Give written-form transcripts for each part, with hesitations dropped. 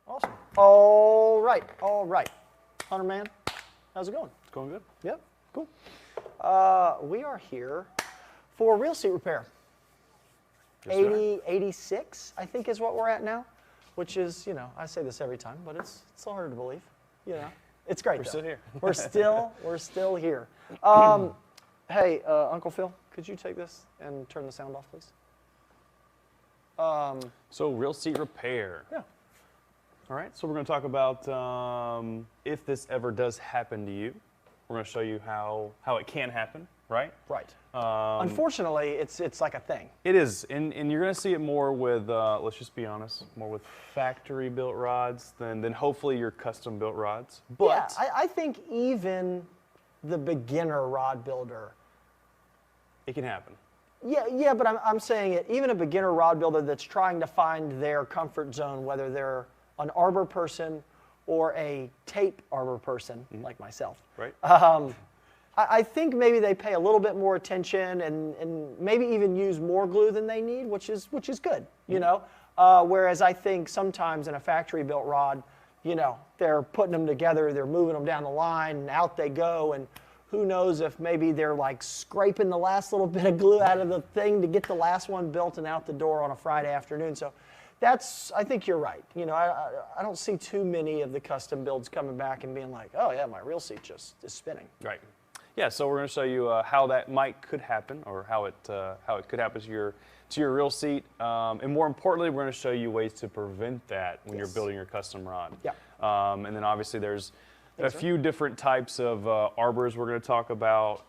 Awesome. All right. Hunter man, how's it going? It's going good. Yep, cool. We are here for real seat repair. Yes, 86, I think is what we're at now, which is, I say this every time, but it's so hard to believe. It's great. We're still here. we're still here. Hey, Uncle Phil, could you take this and turn the sound off, please? So real seat repair. Yeah. All right, so we're going to talk about if this ever does happen to you. We're going to show you how it can happen, right? Right. Unfortunately, it's like a thing. It is, and you're going to see it more with, let's just be honest, more with factory-built rods than hopefully your custom-built rods. But yeah, I think even the beginner rod builder. It can happen. Yeah, but I'm saying it. Even a beginner rod builder that's trying to find their comfort zone, whether they're an arbor person or a tape arbor person like myself. Right. I think maybe they pay a little bit more attention and maybe even use more glue than they need, which is good, Whereas I think sometimes in a factory-built rod, they're putting them together, they're moving them down the line, and out they go, and who knows if maybe they're like scraping the last little bit of glue out of the thing to get the last one built and out the door on a Friday afternoon. So I think you're right. I don't see too many of the custom builds coming back and being like, oh yeah, my reel seat just is spinning. Right. Yeah, so we're going to show you how that could happen, or how it could happen to your reel seat, and more importantly, we're going to show you ways to prevent that when you're building your custom rod. Yeah. And then obviously there's a few different types of arbors we're going to talk about,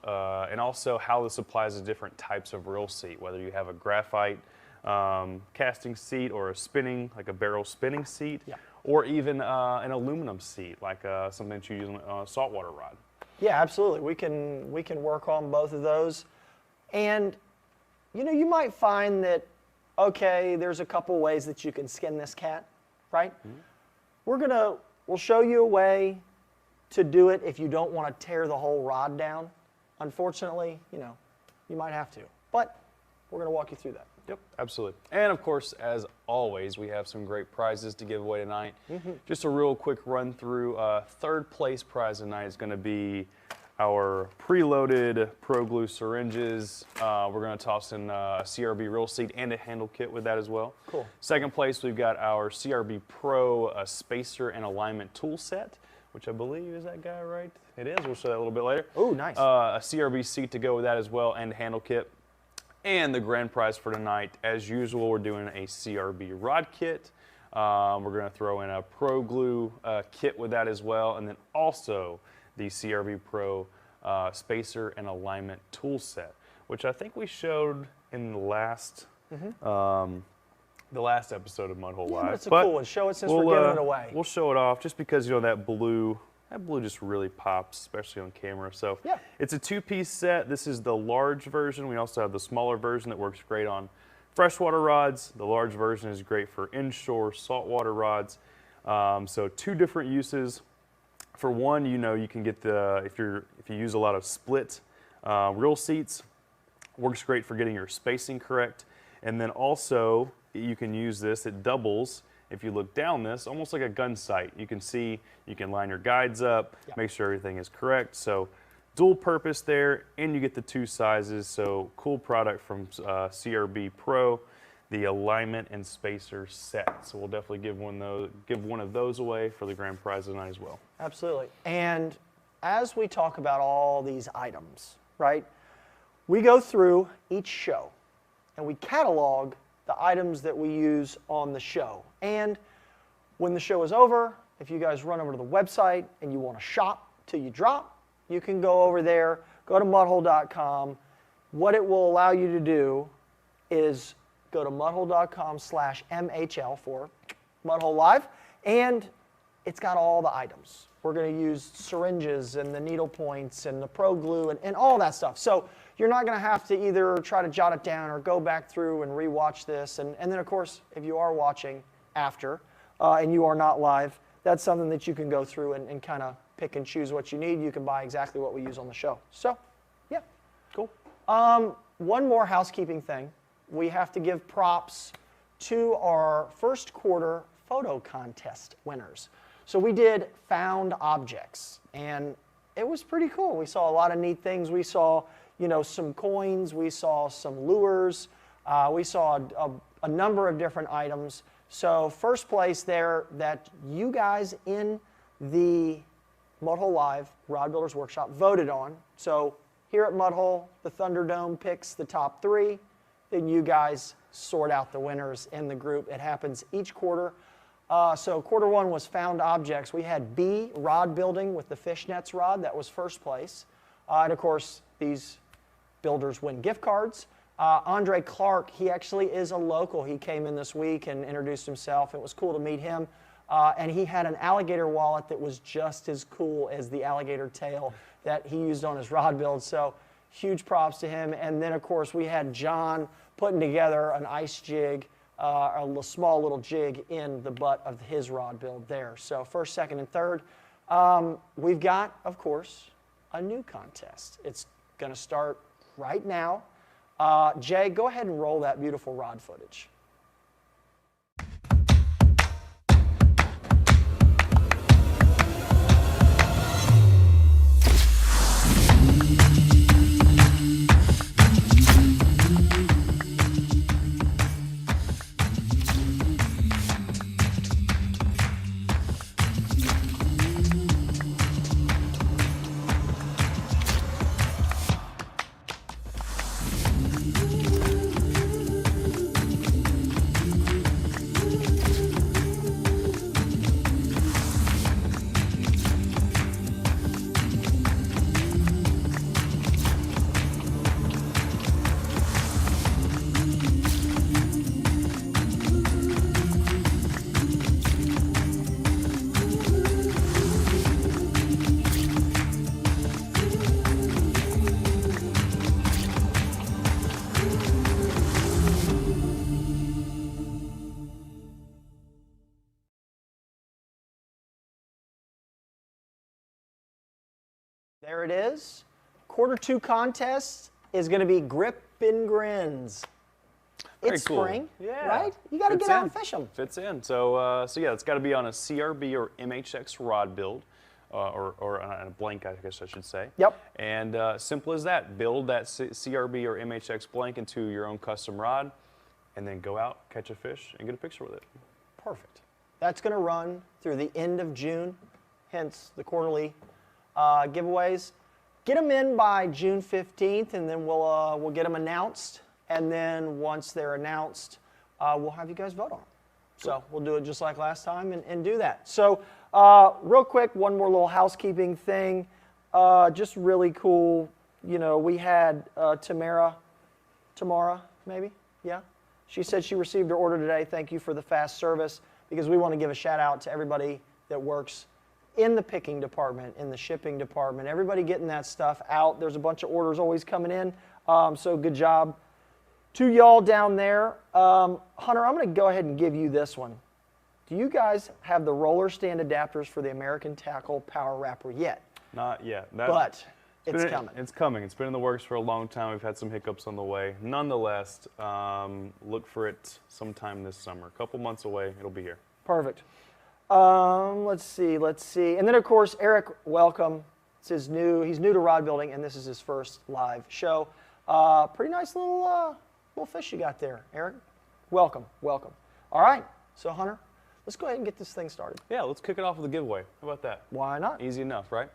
and also how this applies to different types of reel seat, whether you have a graphite casting seat or a spinning, like a barrel spinning seat, or even an aluminum seat, like something that you use on a saltwater rod. Yeah, absolutely. We can work on both of those. And you might find that, okay, there's a couple ways that you can skin this cat, right? Mm-hmm. We'll show you a way to do it if you don't want to tear the whole rod down. Unfortunately, you might have to. But we're going to walk you through that. Yep, absolutely. And of course, as always, we have some great prizes to give away tonight. Just a real quick run through. Third place prize tonight is going to be our preloaded Pro Glue syringes. We're going to toss in a CRB reel seat and a handle kit with that as well. Cool. Second place, we've got our CRB Pro spacer and alignment tool set, which I believe is that guy, right? It is. We'll show that a little bit later. Oh, nice. A CRB seat to go with that as well, and a handle kit. And the grand prize for tonight, as usual, we're doing a CRB rod kit. We're going to throw in a Pro Glue kit with that as well, and then also the CRB Pro spacer and alignment tool set, which I think we showed in the last episode of Mud Hole Live. But it's a cool one. Show it since we're giving it away. We'll show it off just because that blue just really pops, especially on camera. So yeah. It's a two-piece set. This is the large version. We also have the smaller version that works great on freshwater rods. The large version is great for inshore saltwater rods. So two different uses. For one, you can get if you use a lot of split reel seats, works great for getting your spacing correct. And then also you can use this. It doubles. If you look down this, almost like a gun sight, you can see, you can line your guides up, make sure everything is correct. So dual purpose there, and you get the two sizes. So cool product from CRB Pro, the alignment and spacer set. So we'll definitely give one of those away for the grand prize tonight as well. Absolutely. And as we talk about all these items, right, we go through each show and we catalog the items that we use on the show. And when the show is over, if you guys run over to the website and you want to shop till you drop, you can go over there, go to mudhole.com. What it will allow you to do is go to mudhole.com/MHL for Mudhole Live, and it's got all the items. We're going to use syringes and the needle points and the Pro Glue and all that stuff. So you're not going to have to either try to jot it down or go back through and rewatch this. And then, of course, if you are watching after and you are not live, that's something that you can go through and kind of pick and choose what you need. You can buy exactly what we use on the show. So, yeah. Cool. One more housekeeping thing. We have to give props to our first quarter photo contest winners. So we did found objects, and it was pretty cool. We saw a lot of neat things. We saw, some coins. We saw some lures. We saw a number of different items. So first place there that you guys in the Mudhole Live Rod Builders Workshop voted on. So here at Mudhole, the Thunderdome picks the top 3. Then you guys sort out the winners in the group. It happens each quarter. So quarter 1 was found objects. We had B, rod building with the fishnets rod. That was first place. And of course, these builders win gift cards. Andre Clark, he actually is a local. He came in this week and introduced himself. It was cool to meet him. And he had an alligator wallet that was just as cool as the alligator tail that he used on his rod build. So huge props to him. And then, of course, we had John putting together an ice jig, a small little jig in the butt of his rod build there. So first, second, and third. We've got, of course, a new contest. It's going to start right now. Jay, go ahead and roll that beautiful rod footage. There it is. Quarter 2 contest is going to be grip and grins. Very It's cool. spring, Yeah. right? You got to Fits get out in. and fish them. Fits in. So yeah, it's got to be on a CRB or MHX rod build, or on a blank, I guess I should say. Yep. And simple as that. Build that CRB or MHX blank into your own custom rod, and then go out, catch a fish, and get a picture with it. Perfect. That's going to run through the end of June, hence the quarterly giveaways. Get them in by June 15th, and then we'll get them announced. And then once they're announced, we'll have you guys vote on them. So we'll do it just like last time and do that. So real quick, one more little housekeeping thing. Just really cool. We had Tamara, maybe? Yeah? She said she received her order today. Thank you for the fast service, because we want to give a shout out to everybody that works in the picking department, in the shipping department, everybody getting that stuff out. There's a bunch of orders always coming in, so good job to y'all down there. Hunter, I'm going to go ahead and give you this one. Do you guys have the roller stand adapters for the American Tackle Power Wrapper yet? Not yet. But it's coming. It's coming. It's been in the works for a long time. We've had some hiccups on the way. Nonetheless, look for it sometime this summer. A couple months away, it'll be here. Perfect. Let's see. And then, of course, Eric, welcome. He's new to rod building, and this is his first live show. Pretty nice little fish you got there, Eric. Welcome. All right. So, Hunter, let's go ahead and get this thing started. Yeah, let's kick it off with a giveaway. How about that? Why not? Easy enough, right?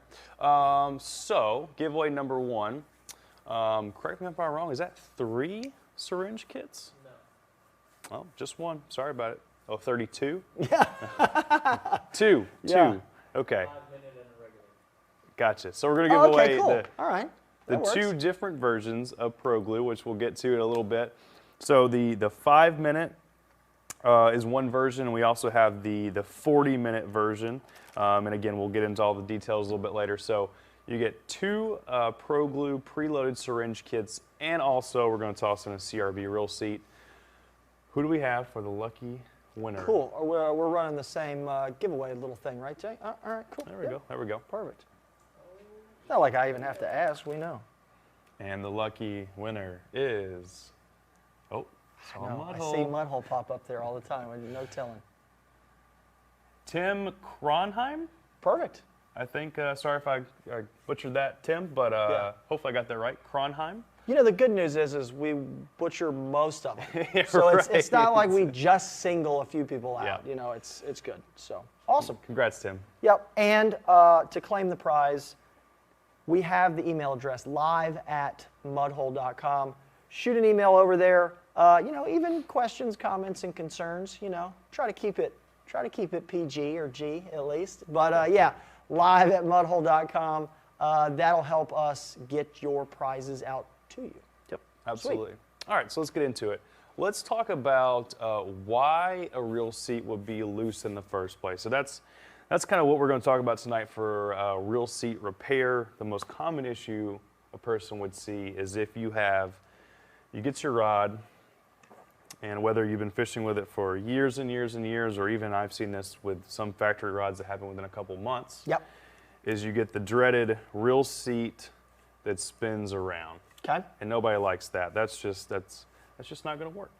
So, giveaway number 1. Correct me if I'm wrong. Is that 3 syringe kits? No. Oh, just 1. Sorry about it. Oh, 32? Yeah. 2. Yeah. 2. Okay. 5 minute and a regular. Gotcha. So we're going to give away cool. All right. the 2 different versions of Pro Glue, which we'll get to in a little bit. So the 5 minute is one version, and we also have the 40 minute version. And again, we'll get into all the details a little bit later. So you get 2 Pro Glue preloaded syringe kits, and also we're going to toss in a CRB reel seat. Who do we have for the lucky winner? Cool. We're running the same giveaway little thing, right, Jay? All right, cool. There we go. Perfect. Not like I even have to ask. We know. And the lucky winner is... Oh, I see Mudhole pop up there all the time. No telling. Tim Kronheim. Perfect. I think, sorry if I butchered that, Tim, but hopefully I got that right. Kronheim. You know, the good news is we butcher most of them. Yeah, so right. it's not like we just single a few people out. Yeah. You know, it's good. So awesome. Congrats, Tim. Yep. And to claim the prize, we have the email address live@mudhole.com. Shoot an email over there. You know, even questions, comments, and concerns. You know, try to keep it PG or G at least. But yeah, live@mudhole.com. That'll help us get your prizes out to you. Yep, absolutely. Sweet. All right, so let's get into it. Let's talk about why a reel seat would be loose in the first place. So that's kind of what we're going to talk about tonight for reel seat repair. The most common issue a person would see is if you get your rod, and whether you've been fishing with it for years and years and years, or even I've seen this with some factory rods that happen within a couple months. Yep. Is you get the dreaded reel seat that spins around. Okay. And nobody likes that. That's just not going to work.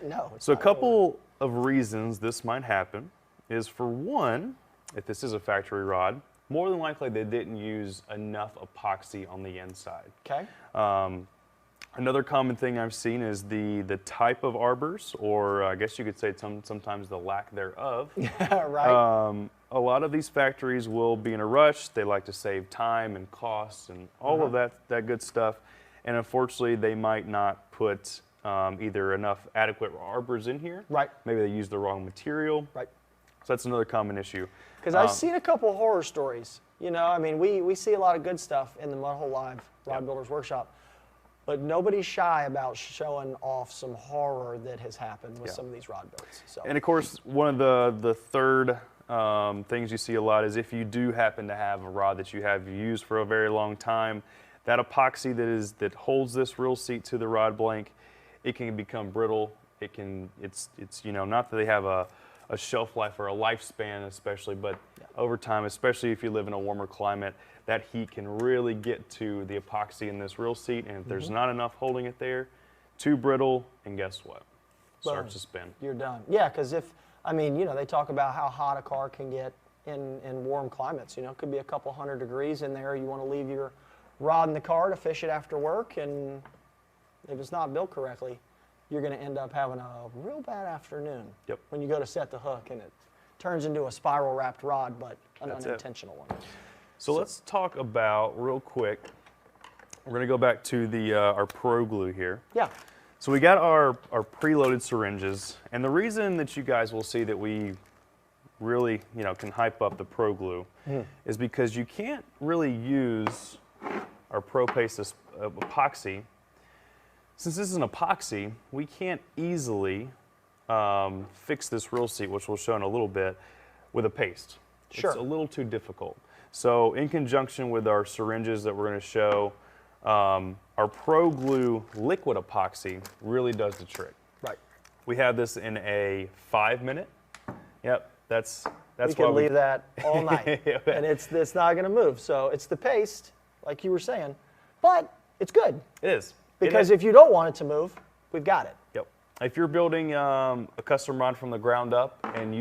No. So a couple of reasons this might happen is, for one, if this is a factory rod, more than likely they didn't use enough epoxy on the inside. Okay. Another common thing I've seen is the type of arbors, or I guess you could say sometimes the lack thereof. Right. A lot of these factories will be in a rush. They like to save time and costs and all of that good stuff. And unfortunately, they might not put either enough adequate arbors in here. Right. Maybe they use the wrong material. Right. So that's another common issue. Because I've seen a couple horror stories. You know, I mean, we see a lot of good stuff in the Mud Hole Live Rod Builders Workshop. But nobody's shy about showing off some horror that has happened with some of these rod builds. So. And of course, one of the third things you see a lot is if you do happen to have a rod that you have used for a very long time, that epoxy that holds this reel seat to the rod blank, it can become brittle. It's you know, not that they have a shelf life or a lifespan especially, but over time, especially if you live in a warmer climate, that heat can really get to the epoxy in this reel seat, and if there's not enough holding it there, too brittle, and guess what? Starts to spin. You're done. Yeah, because I mean, you know, they talk about how hot a car can get in warm climates. You know, it could be a couple hundred degrees in there. You want to leave your rod in the car to fish it after work, and if it's not built correctly, you're going to end up having a real bad afternoon. Yep. When you go to set the hook and it turns into a spiral wrapped rod, but an That's unintentional one. So let's talk about, real quick, we're going to go back to our Pro Glue here. Yeah. So we got our preloaded syringes, and the reason that you guys will see that we really, you know, can hype up the Pro Glue is because you can't really use our Pro Paste epoxy. Since this is an epoxy, we can't easily fix this reel seat, which we'll show in a little bit, with a paste. Sure. It's a little too difficult. So in conjunction with our syringes that we're going to show, our Pro Glue liquid epoxy really does the trick. Right. We have this in a 5-minute. Yep, that's we can leave that all night, and it's not going to move. So it's the paste, like you were saying, but it's good. It is. Because if you don't want it to move, we've got it. Yep. If you're building a custom rod from the ground up, and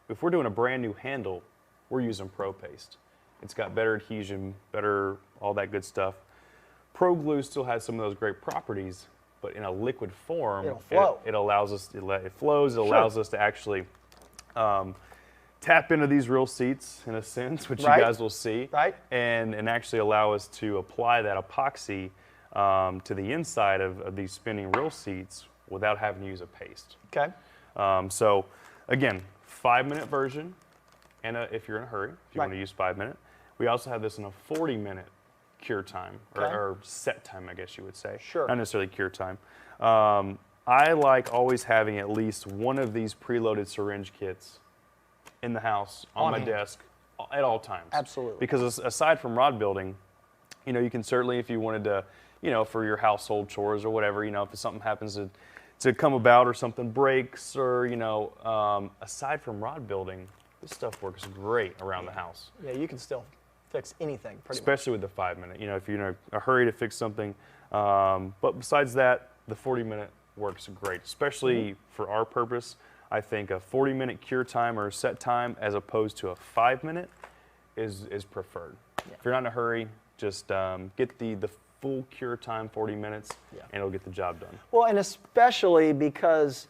if we're doing a brand new handle, we're using Pro Paste. It's got better adhesion, better all that good stuff. Pro Glue still has some of those great properties, but in a liquid form, it'll flow. It allows us, it flows, it allows us to actually tap into these reel seats in a sense, which you guys will see, and actually allow us to apply that epoxy to the inside of these spinning reel seats without having to use a paste. Okay. So again, 5-minute version, and if you're in a hurry, if you want to use 5-minute. We also have this in a 40-minute cure time, or set time, I guess you would say. Sure. Not necessarily cure time. I like always having at least one of these preloaded syringe kits in the house, on my desk, at all times. Absolutely. Because aside from rod building, you know, you can certainly, if you wanted to, you know, for your household chores or whatever, you know, if something happens to come about or something breaks, or, you know, aside from rod building, this stuff works great around the house. Yeah, you can still fix anything pretty Especially with the 5-minute, you know, if you're in a hurry to fix something. But besides that, the 40-minute works great, especially for our purpose. I think a 40-minute cure time or set time as opposed to a 5-minute is preferred. Yeah. If you're not in a hurry, just get the full cure time, 40 minutes, Yeah. and it'll get the job done. Well, and especially because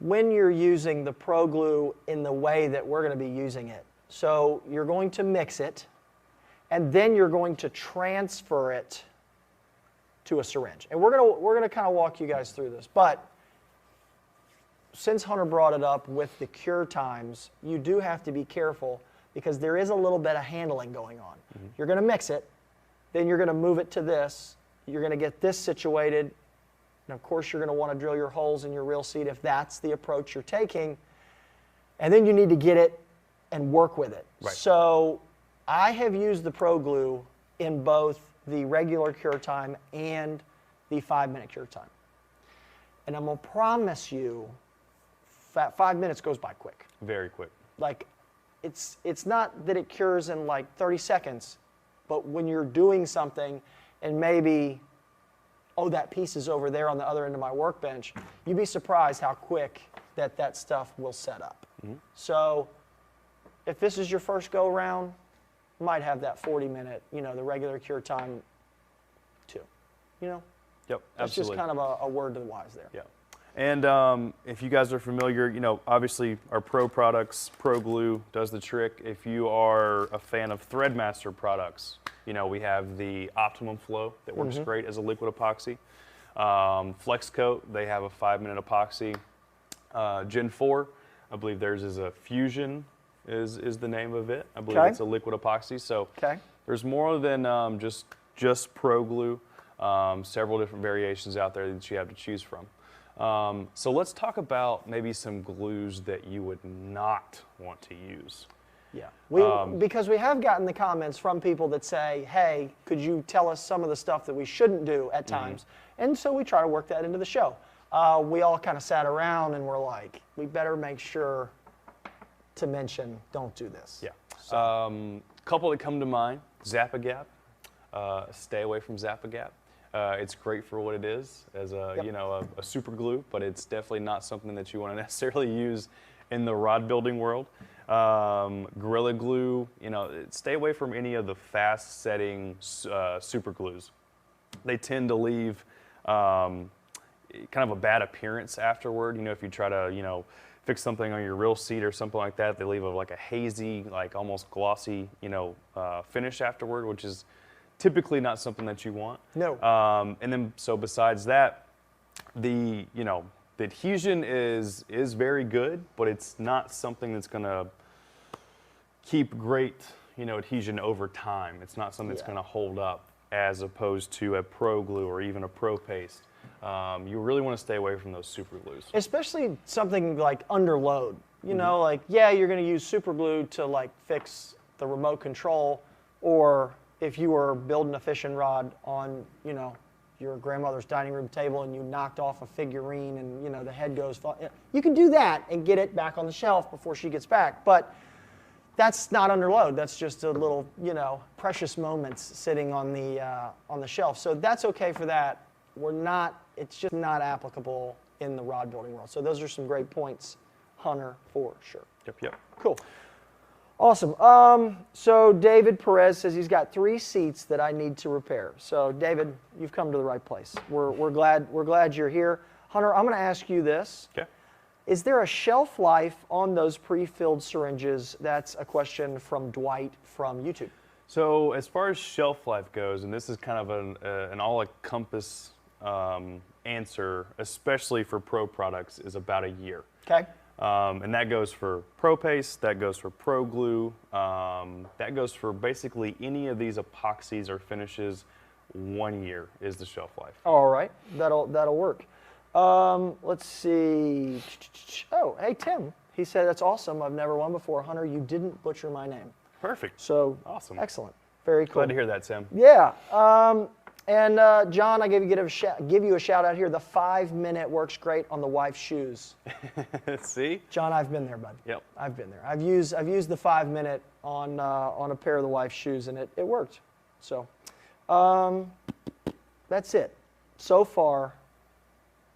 when you're using the Pro Glue in the way that we're going to be using it, so you're going to mix it, and then you're going to transfer it to a syringe. And we're gonna kind of walk you guys through this. But since Hunter brought it up with the cure times, you do have to be careful because there is a little bit of handling going on. Mm-hmm. You're going to mix it, then you're going to move it to this. You're going to get this situated. And of course, you're going to want to drill your holes in your reel seat if that's the approach you're taking. And then you need to get it and work with it. Right. So I have used the Pro Glue in both the regular cure time and the 5-minute cure time. And I'm going to promise you, 5 minutes goes by quick. Very quick. Like, it's not that it cures in like 30 seconds, but when you're doing something and maybe, oh, that piece is over there on the other end of my workbench, you'd be surprised how quick that stuff will set up. Mm-hmm. So if this is your first go around, might have that 40-minute, the regular cure time too. Yep, That's absolutely. just kind of a word to the wise there. Yeah. And if you guys are familiar, obviously our Pro products, Pro Glue does the trick. If you are a fan of Threadmaster products, we have the Optimum Flow that works great as a liquid epoxy. Flex Coat, they have a 5-minute epoxy. Gen 4, I believe theirs is a Fusion is the name of it. I believe it's a liquid epoxy. So there's more than just Pro Glue. Several different variations out there that you have to choose from. So let's talk about maybe some glues that you would not want to use. Yeah, because we have gotten the comments from people that say, hey, could you tell us some of the stuff that we shouldn't do at times? And so we try to work that into the show. We all kind of sat around and were like, we better make sure to mention, don't do this. Yeah. So. Couple that come to mind, Zap-A-Gap. Stay away from Zap-A-Gap. It's great for what it is as a super glue, but it's definitely not something that you want to necessarily use in the rod building world. Gorilla Glue, stay away from any of the fast setting super glues. They tend to leave kind of a bad appearance afterward. If you try to fix something on your reel seat or something like that, they leave like a hazy, like almost glossy finish afterward, which is typically not something that you want. No. And then, so besides that, the adhesion is very good, but it's not something that's going to keep great, adhesion over time. It's not something that's going to hold up as opposed to a Pro Glue or even a Pro Paste. You really want to stay away from those super glues. Especially something like under load. Like, you're going to use super glue to like fix the remote control, or if you were building a fishing rod on, your grandmother's dining room table and you knocked off a figurine and, the head goes, you can do that and get it back on the shelf before she gets back. But that's not under load. That's just a little, precious moments sitting on the shelf. So that's okay for that. It's just not applicable in the rod building world. So those are some great points, Hunter, for sure. Yep. Cool. Awesome. So David Perez says he's got 3 seats that I need to repair. So David, you've come to the right place. We're glad you're here. Hunter, I'm going to ask you this. Okay. Is there a shelf life on those pre-filled syringes? That's a question from Dwight from YouTube. So as far as shelf life goes, and this is kind of an all-encompass answer, especially for Pro products, is about a year. Okay. And that goes for Pro Paste, that goes for Pro Glue, that goes for basically any of these epoxies or finishes. 1 year is the shelf life. All right, that'll work. Let's see. Oh, hey Tim. He said that's awesome. I've never won before. Hunter, you didn't butcher my name. Perfect. So awesome. Excellent. Very cool. Glad to hear that, Tim. Yeah. And John, I give you a shout out here. The 5-minute works great on the wife's shoes. See? John, I've been there, bud. Yep. I've been there. I've used the 5-minute on a pair of the wife's shoes, and it worked. So that's it. So far,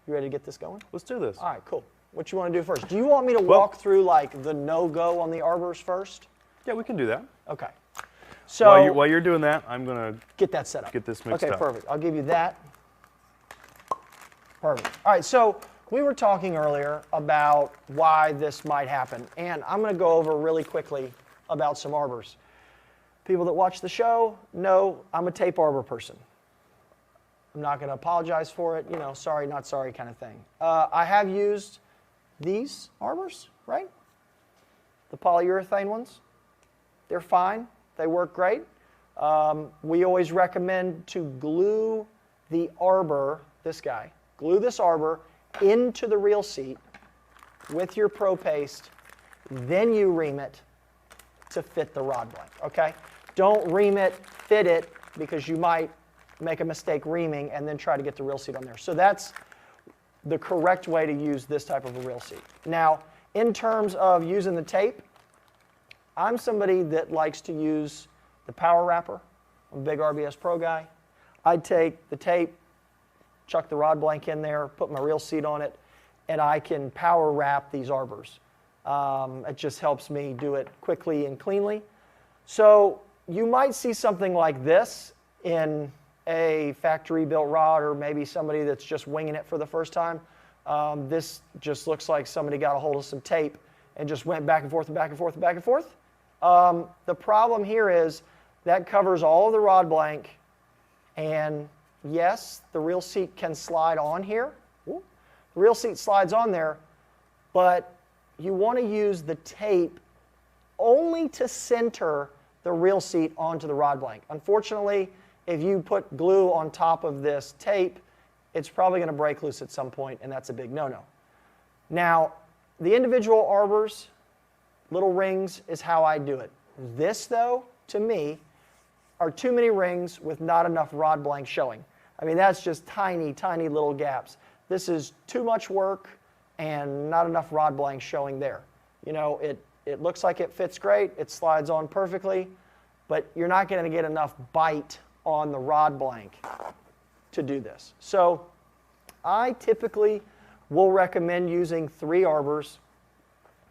you ready to get this going? Let's do this. All right, cool. What you want to do first? Do you want me to walk through like the no-go on the arbors first? Yeah, we can do that. Okay. So While you're doing that, I'm gonna get that set up. get this mixed okay, up. perfect. I'll give you that. Perfect. All right, so we were talking earlier about why this might happen, and I'm going to go over really quickly about some arbors. People that watch the show know I'm a tape arbor person. I'm not going to apologize for it, you know, sorry, not sorry kind of thing. I have used these arbors, right? The polyurethane ones. They're fine. They work great. We always recommend to glue the arbor, this guy, glue this arbor into the reel seat with your Pro Paste, then you ream it to fit the rod blank, okay? Don't ream it, fit it, because you might make a mistake reaming and then try to get the reel seat on there. So that's the correct way to use this type of a reel seat. Now, in terms of using the tape, I'm somebody that likes to use the power wrapper. I'm a big RBS Pro guy. I'd take the tape, chuck the rod blank in there, put my reel seat on it, and I can power wrap these arbors. It just helps me do it quickly and cleanly. So you might see something like this in a factory-built rod, or maybe somebody that's just winging it for the first time. This just looks like somebody got a hold of some tape and just went back and forth and back and forth and back and forth. The problem here is that covers all of the rod blank, and yes, the reel seat can slide on here. Ooh. The reel seat slides on there, but you want to use the tape only to center the reel seat onto the rod blank. Unfortunately, if you put glue on top of this tape, it's probably going to break loose at some point, and that's a big no-no. Now, the individual arbors, little rings, is how I do it. This, though, to me, are too many rings with not enough rod blank showing. I mean, that's just tiny, tiny little gaps. This is too much work and not enough rod blank showing there. You know, it looks like it fits great, it slides on perfectly, but you're not going to get enough bite on the rod blank to do this. So I typically will recommend using 3 arbors.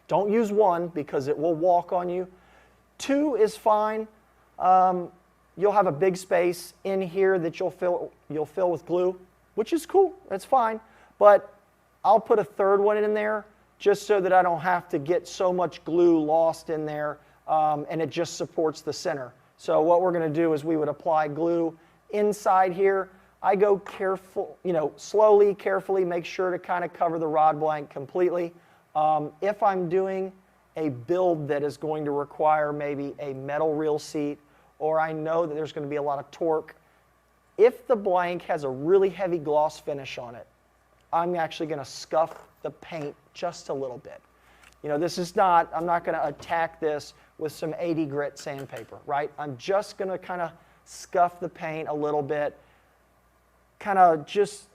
Don't use 1 because it will walk on you. 2 is fine. You'll have a big space in here that you'll fill with glue, which is cool. That's fine. But I'll put a 3rd one in there just so that I don't have to get so much glue lost in there, and it just supports the center. So what we're going to do is we would apply glue inside here. I go careful, you know, slowly, carefully, make sure to kind of cover the rod blank completely. If I'm doing a build that is going to require maybe a metal reel seat, or I know that there's going to be a lot of torque, if the blank has a really heavy gloss finish on it, I'm actually going to scuff the paint just a little bit. You know, this is not, I'm not going to attack this with some 80 grit sandpaper, right? I'm just going to kind of scuff the paint a little bit, kind of just,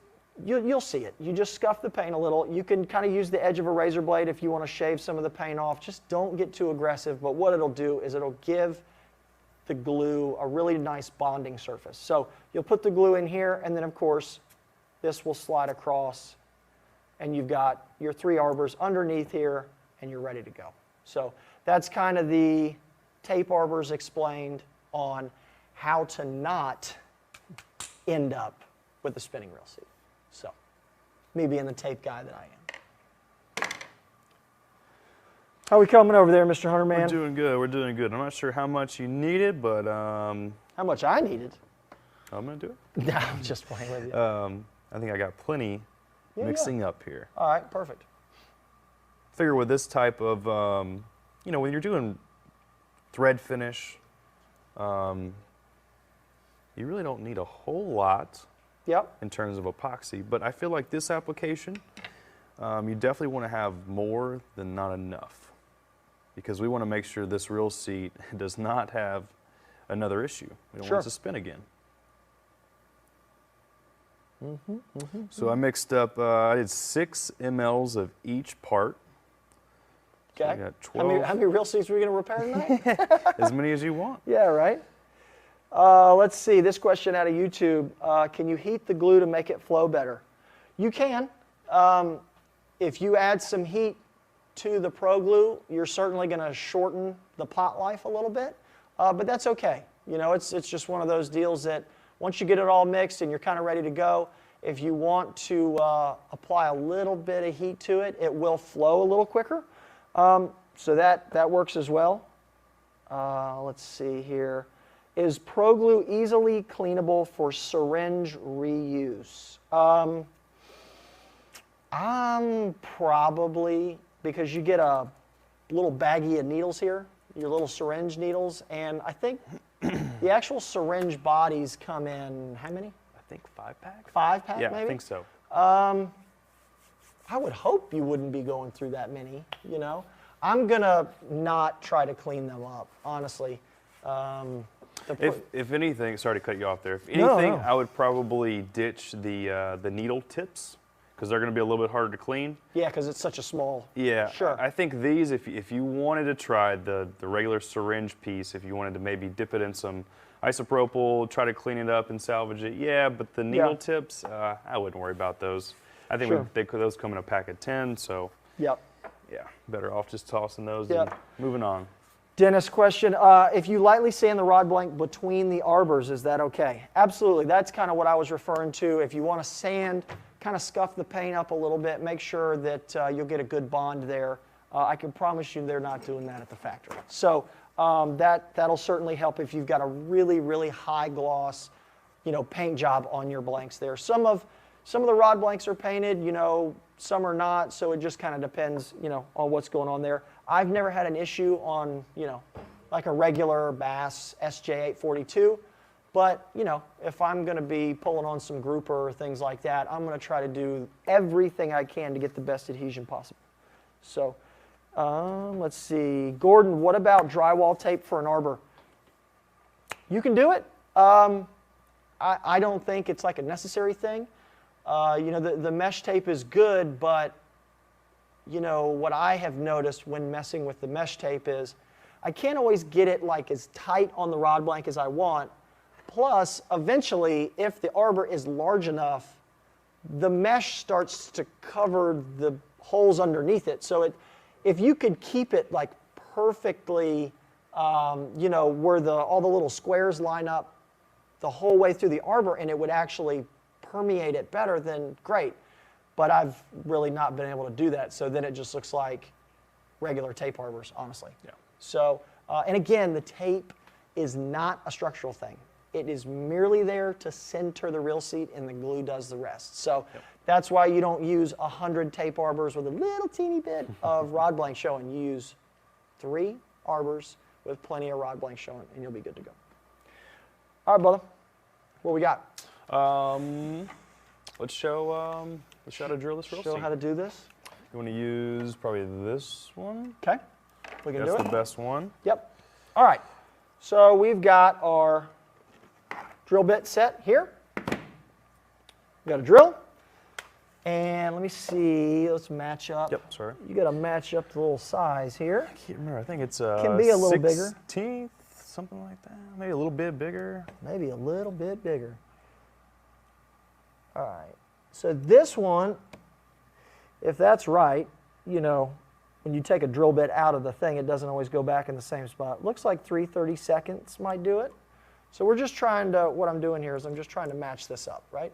you'll see it. You just scuff the paint a little. You can kind of use the edge of a razor blade if you want to shave some of the paint off. Just don't get too aggressive, but what it'll do is it'll give the glue a really nice bonding surface. So you'll put the glue in here, and then of course this will slide across, and you've got your 3 arbors underneath here, and you're ready to go. So that's kind of the tape arbors explained on how to not end up with a spinning reel seat. So me being the tape guy that I am. How are we coming over there, Mr. Hunter Man? We're doing good. We're doing good. I'm not sure how much you needed, but how much I needed? I'm gonna do it. No, I'm just playing with you. I think I got plenty mixing up here. All right, perfect. Figure with this type of, you know, when you're doing thread finish, you really don't need a whole lot in terms of epoxy. But I feel like this application, you definitely want to have more than not enough, because we want to make sure this reel seat does not have another issue. We don't want it to spin again. So I mixed up, I did 6 mLs of each part. Okay. So I got 12. How many reel seats are we going to repair tonight? As many as you want. Yeah, right. Let's see, this question out of YouTube. Can you heat the glue to make it flow better? You can. if you add some heat to the Pro Glue, you're certainly going to shorten the pot life a little bit, but that's okay. You know, it's just one of those deals that once you get it all mixed and you're kind of ready to go, if you want to apply a little bit of heat to it, it will flow a little quicker. So that works as well. Let's see here. Is Pro Glue easily cleanable for syringe reuse? Probably, because you get a little baggie of needles here, your little syringe needles, and I think the actual syringe bodies come in how many? I think 5-pack? 5-pack, yeah, maybe? I think so. I would hope you wouldn't be going through that many, you know. I'm going to not try to clean them up, honestly. If anything, sorry to cut you off there. If anything, No. I would probably ditch the needle tips because they're going to be a little bit harder to clean. Yeah, because it's such a small. Yeah, Sure. I think these, if you wanted to try the regular syringe piece, if you wanted to maybe dip it in some isopropyl, try to clean it up and salvage it, yeah, but the needle tips, I wouldn't worry about those. I think Sure. those come in a pack of 10, so Yep. yeah, better off just tossing those Yep. and moving on. Dennis, question, if you lightly sand the rod blank between the arbors, is that okay? Absolutely, that's kind of what I was referring to. If you want to sand, kind of scuff the paint up a little bit, make sure that you'll get a good bond there. I can promise you they're not doing that at the factory. So that'll certainly help if you've got a really, really high gloss, you know, paint job on your blanks there. Some of the rod blanks are painted, you know, some are not, so it just kind of depends, you know, on what's going on there. I've never had an issue on, you know, like a regular Bass SJ842, but, you know, if I'm going to be pulling on some grouper or things like that, I'm going to try to do everything I can to get the best adhesion possible. So, let's see. Gordon, what about drywall tape for an arbor? You can do it. I don't think it's like a necessary thing. You know, the mesh tape is good, but, you know, what I have noticed when messing with the mesh tape is I can't always get it like as tight on the rod blank as I want. Plus, eventually, if the arbor is large enough, the mesh starts to cover the holes underneath it. So if you could keep it like perfectly, you know, where all the little squares line up the whole way through the arbor and it would actually permeate it better, then great. But I've really not been able to do that. So then it just looks like regular tape arbors, honestly. Yeah. So, and again, the tape is not a structural thing. It is merely there to center the reel seat and the glue does the rest. So that's why you don't use 100 tape arbors with a little teeny bit of rod blank showing. You use 3 arbors with plenty of rod blank showing and you'll be good to go. All right, brother, what we got? Let's show how to drill this reel seat. Show how to do this? You want to use probably this one? Okay, we can do it. That's the best one. Yep. All right, so we've got our drill bit set here. We got a drill, and let me see, let's match up. Yep, sorry. You got to match up the little size here. I can't remember, I think it's Can be a little bigger. 16th, something like that. Maybe a little bit bigger. Maybe a little bit bigger. All right, so this one, if that's right, you know, when you take a drill bit out of the thing, it doesn't always go back in the same spot. Looks like 3/32 might do it. So we're just trying to, what I'm doing here is I'm just trying to match this up, right?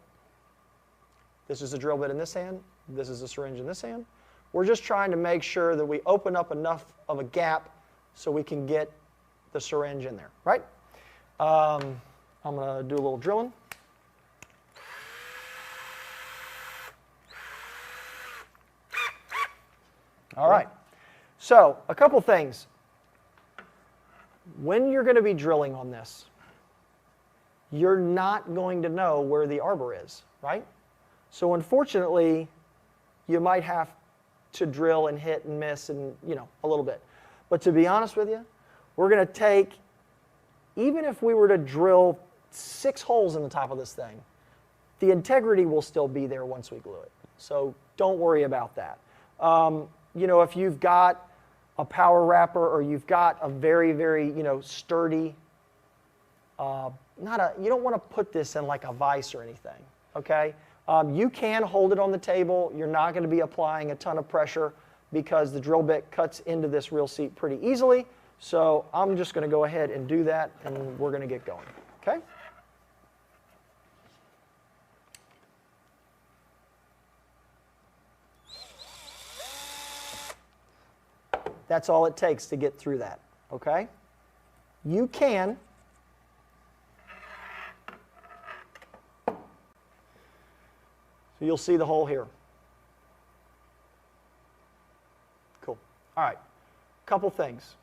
This is a drill bit in this hand. This is a syringe in this hand. We're just trying to make sure that we open up enough of a gap so we can get the syringe in there, right? I'm going to do a little drilling. All right. So a couple things. When you're going to be drilling on this, you're not going to know where the arbor is, right? So unfortunately, you might have to drill and hit and miss and, you know, a little bit. But to be honest with you, we're going to take, even if we were to drill 6 holes in the top of this thing, the integrity will still be there once we glue it. So don't worry about that. You know, if you've got a power wrapper or you've got a very, very, you know, sturdy, you don't want to put this in like a vise or anything, okay? You can hold it on the table. You're not going to be applying a ton of pressure because the drill bit cuts into this reel seat pretty easily. So I'm just going to go ahead and do that, and we're going to get going. Okay? That's all it takes to get through that. Okay? You can so you'll see the hole here. Cool. All right. Couple things.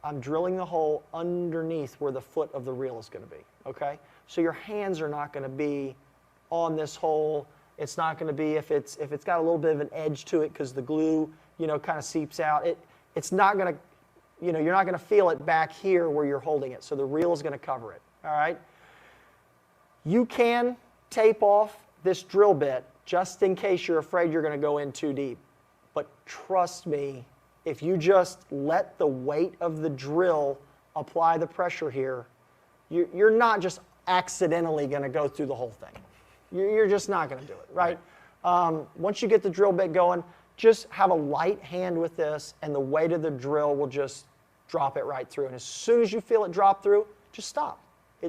I'm drilling the hole underneath where the foot of the reel is going to be. Okay? So your hands are not going to be on this hole. It's not going to be if it's got a little bit of an edge to it because the glue, kind of seeps out. It's not going to, you're not going to feel it back here where you're holding it. So the reel is going to cover it. All right? You can tape off this drill bit just in case you're afraid you're going to go in too deep. But trust me, if you just let the weight of the drill apply the pressure here, you're not just accidentally going to go through the whole thing. You're just not going to do it, right? Once you get the drill bit going, just have a light hand with this, and the weight of the drill will just drop it right through. And as soon as you feel it drop through, just stop.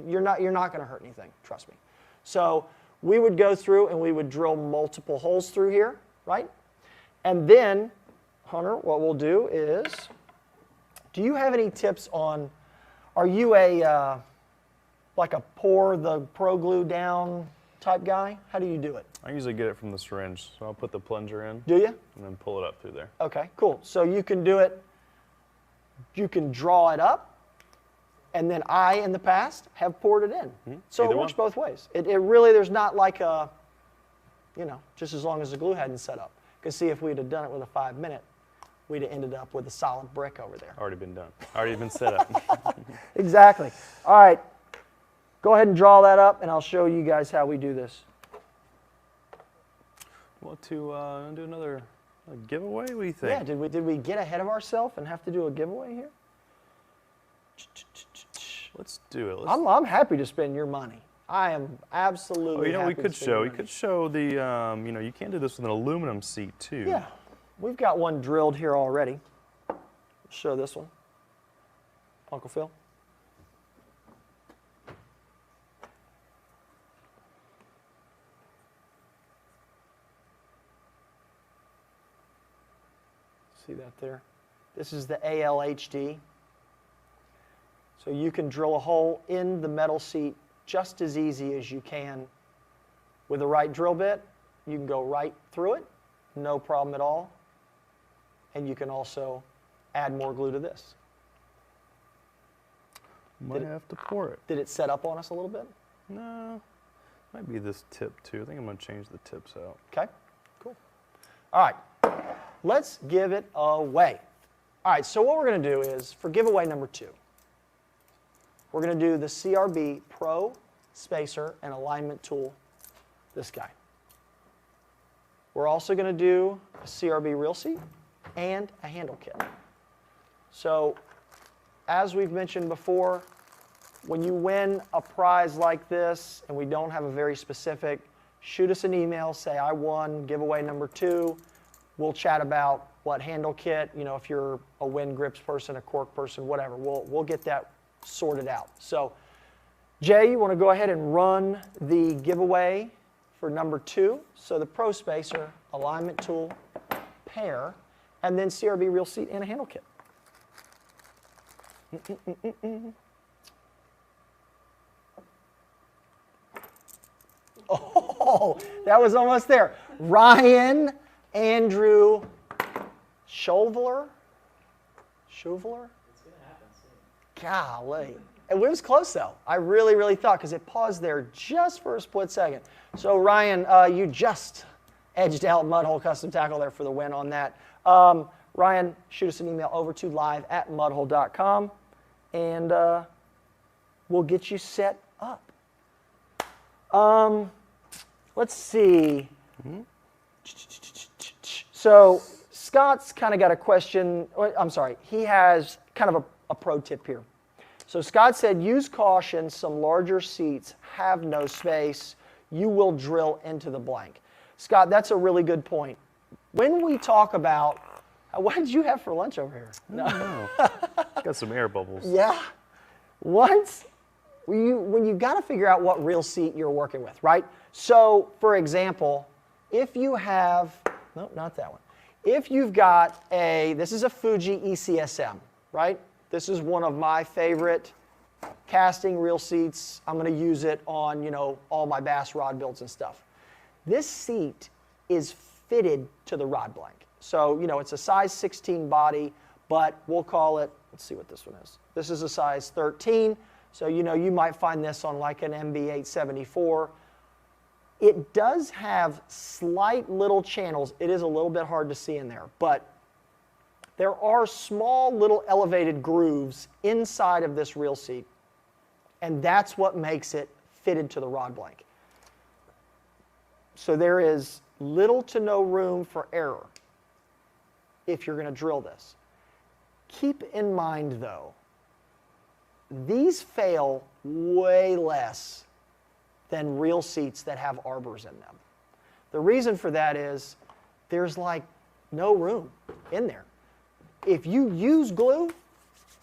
You're not going to hurt anything, trust me. So we would go through and we would drill multiple holes through here, right? And then, Hunter, what we'll do is, do you have any tips on, are you like a pour the Pro Glue down type guy? How do you do it? I usually get it from the syringe, so I'll put the plunger in. Do you? And then pull it up through there. Okay, cool. So you can do it, you can draw it up, and then I, in the past, have poured it in. Mm-hmm. So it works both ways. It really, there's not like a, just as long as the glue hadn't set up. Because see, if we'd have done it with a 5-minute, we'd have ended up with a solid brick over there. Already been done. Already been set up. Exactly. All right. Go ahead and draw that up, and I'll show you guys how we do this. Want to do another giveaway? What do you think? Yeah, did we get ahead of ourselves and have to do a giveaway here? Let's do it. I'm happy to spend your money. I am absolutely happy we could show the, you can do this with an aluminum seat too. Yeah, we've got one drilled here already. Let's show this one. Uncle Phil. See that there? This is the ALHD. So you can drill a hole in the metal seat just as easy as you can. With the right drill bit, you can go right through it, no problem at all. And you can also add more glue to this. Might have to pour it. Did it set up on us a little bit? No, might be this tip too. I think I'm going to change the tips out. Okay, cool. All right, let's give it away. All right, so what we're going to do is, for giveaway number 2, we're going to do the CRB Pro Spacer and Alignment Tool, this guy. We're also going to do a CRB reel seat and a handle kit. So, as we've mentioned before, when you win a prize like this and we don't have a very specific, shoot us an email, say I won giveaway number 2. We'll chat about what handle kit, if you're a wind grips person, a cork person, whatever. We'll get that sorted out. So, Jay, you want to go ahead and run the giveaway for number 2. So the Pro Spacer, Alignment Tool, pair, and then CRB reel seat and a handle kit. Oh, that was almost there. Ryan Andrew Schoveler? It's going to happen soon. Golly. It was close, though. I really, really thought, because it paused there just for a split second. So, Ryan, you just edged out Mudhole Custom Tackle there for the win on that. Ryan, shoot us an email over to live@mudhole.com, and we'll get you set up. Let's see. So, Scott's kind of got a question. I'm sorry. He has kind of a pro tip here. So Scott said, use caution, some larger seats have no space. you will drill into the blank. Scott, that's a really good point. When we talk about, what did you have for lunch over here? No. Got some air bubbles. Yeah. When you got to figure out what reel seat you're working with, right? So, for example, if you have, no, not that one. If you've got this is a Fuji ECSM, right? This is one of my favorite casting reel seats. I'm going to use it on, all my bass rod builds and stuff. This seat is fitted to the rod blank. So, it's a size 16 body, but we'll call it, let's see what this one is. This is a size 13. So, you might find this on like an MB874. It does have slight little channels. It is a little bit hard to see in there, but there are small little elevated grooves inside of this reel seat, and that's what makes it fitted to the rod blank. So there is little to no room for error if you're going to drill this. Keep in mind, though, these fail way less than reel seats that have arbors in them. The reason for that is there's like no room in there. If you use glue,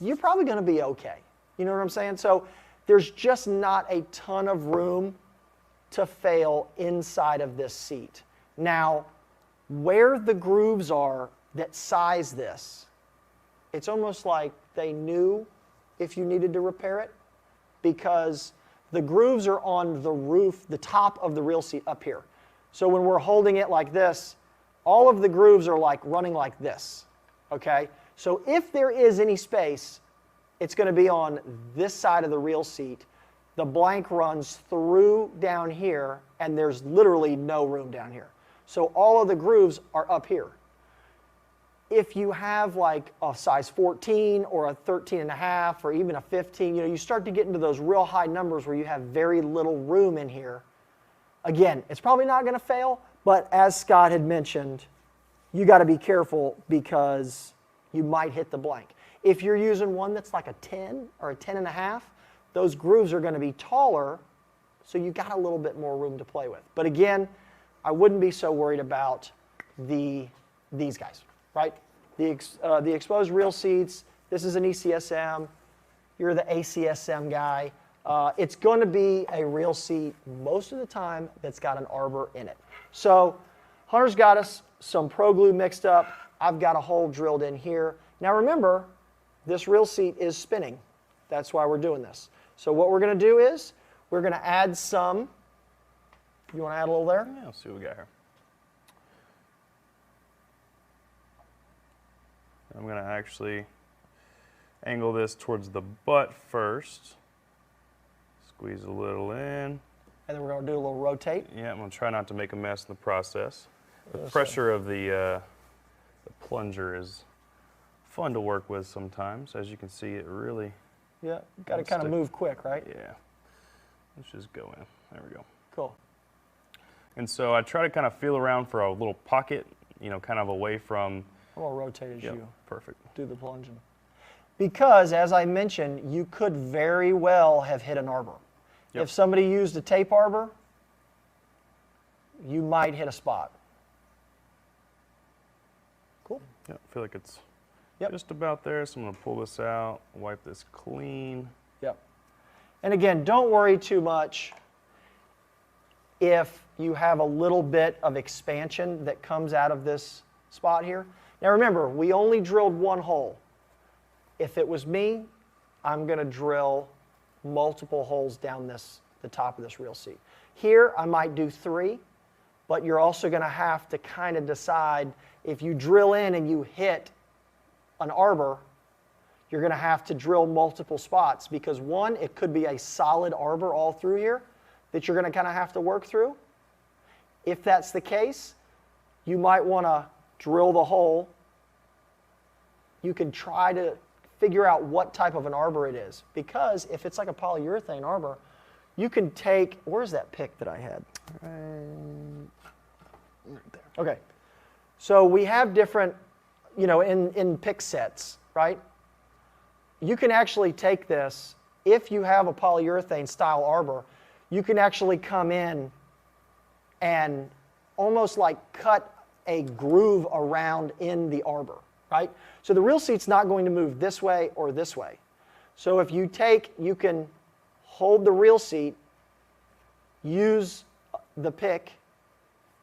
you're probably going to be okay. You know what I'm saying? So there's just not a ton of room to fail inside of this seat. Now, where the grooves are that size this, it's almost like they knew if you needed to repair it, because the grooves are on the roof, the top of the reel seat up here. So when we're holding it like this, all of the grooves are like running like this, okay? So if there is any space, it's going to be on this side of the reel seat. The blank runs through down here, and there's literally no room down here. So all of the grooves are up here. If you have like a size 14 or a 13.5 or even a 15, you start to get into those real high numbers where you have very little room in here. Again, it's probably not going to fail, but as Scott had mentioned, you got to be careful because you might hit the blank. If you're using one that's like a 10 or a 10.5, those grooves are going to be taller, so you got a little bit more room to play with. But again, I wouldn't be so worried about these guys. Right? The exposed reel seats, this is an ECSM, you're the ACSM guy. It's going to be a reel seat most of the time that's got an arbor in it. So Hunter's got us some Pro Glue mixed up. I've got a hole drilled in here. Now remember, this reel seat is spinning. That's why we're doing this. So what we're going to do is we're going to add some, you want to add a little there? Yeah, let's see what we got here. I'm going to actually angle this towards the butt first. Squeeze a little in. And then we're going to do a little rotate. Yeah, I'm going to try not to make a mess in the process. The pressure of the plunger is fun to work with sometimes. As you can see, it really... Yeah, got to kind of move quick, right? Yeah. Let's just go in. There we go. Cool. And so I try to kind of feel around for a little pocket, kind of away from... I'm going to rotate as you perfect. do the plunging. Because, as I mentioned, you could very well have hit an arbor. Yep. If somebody used a tape arbor, you might hit a spot. Cool. Yeah, I feel like it's just about there, so I'm going to pull this out, wipe this clean. Yep. And again, don't worry too much if you have a little bit of expansion that comes out of this spot here. Now remember, we only drilled one hole. If it was me, I'm going to drill multiple holes down the top of this reel seat. Here, I might do 3, but you're also going to have to kind of decide if you drill in and you hit an arbor, you're going to have to drill multiple spots because one, it could be a solid arbor all through here that you're going to kind of have to work through. If that's the case, you might want to drill the hole. You can try to figure out what type of an arbor it is, because if it's like a polyurethane arbor, you can take, where's that pick that I had? Right there. Okay, so we have different, in pick sets, right? You can actually take this, if you have a polyurethane style arbor, you can actually come in and almost like cut a groove around in the arbor, right? So the reel seat's not going to move this way or this way. So if you can hold the reel seat, use the pick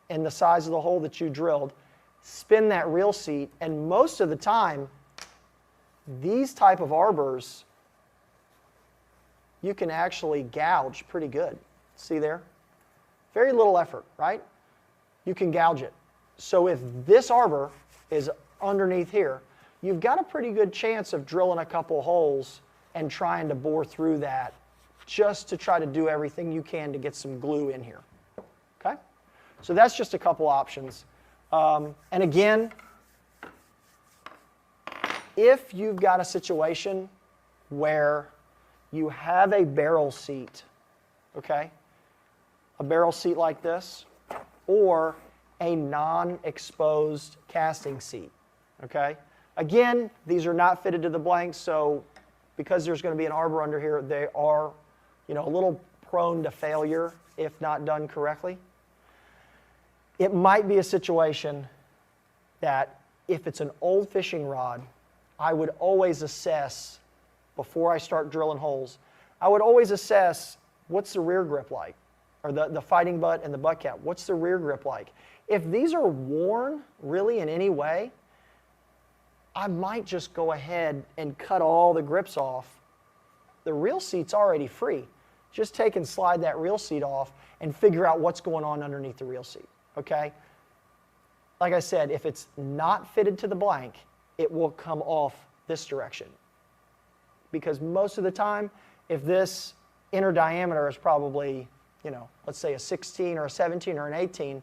and the size of the hole that you drilled, spin that reel seat, and most of the time, these type of arbors, you can actually gouge pretty good. See there? Very little effort, right? You can gouge it. So if this arbor is underneath here, you've got a pretty good chance of drilling a couple holes and trying to bore through that just to try to do everything you can to get some glue in here. Okay? So that's just a couple options. And again, if you've got a situation where you have a barrel seat, okay, a barrel seat like this, or a non-exposed casting seat, okay? Again, these are not fitted to the blanks, so because there's going to be an arbor under here, they are, a little prone to failure if not done correctly. It might be a situation that if it's an old fishing rod, I would always assess, before I start drilling holes, I would always assess what's the rear grip like, or the fighting butt and the butt cap, what's the rear grip like? If these are worn really in any way, I might just go ahead and cut all the grips off. The reel seat's already free. Just take and slide that reel seat off and figure out what's going on underneath the reel seat, okay? Like I said, if it's not fitted to the blank, it will come off this direction. Because most of the time, if this inner diameter is probably, let's say a 16 or a 17 or an 18,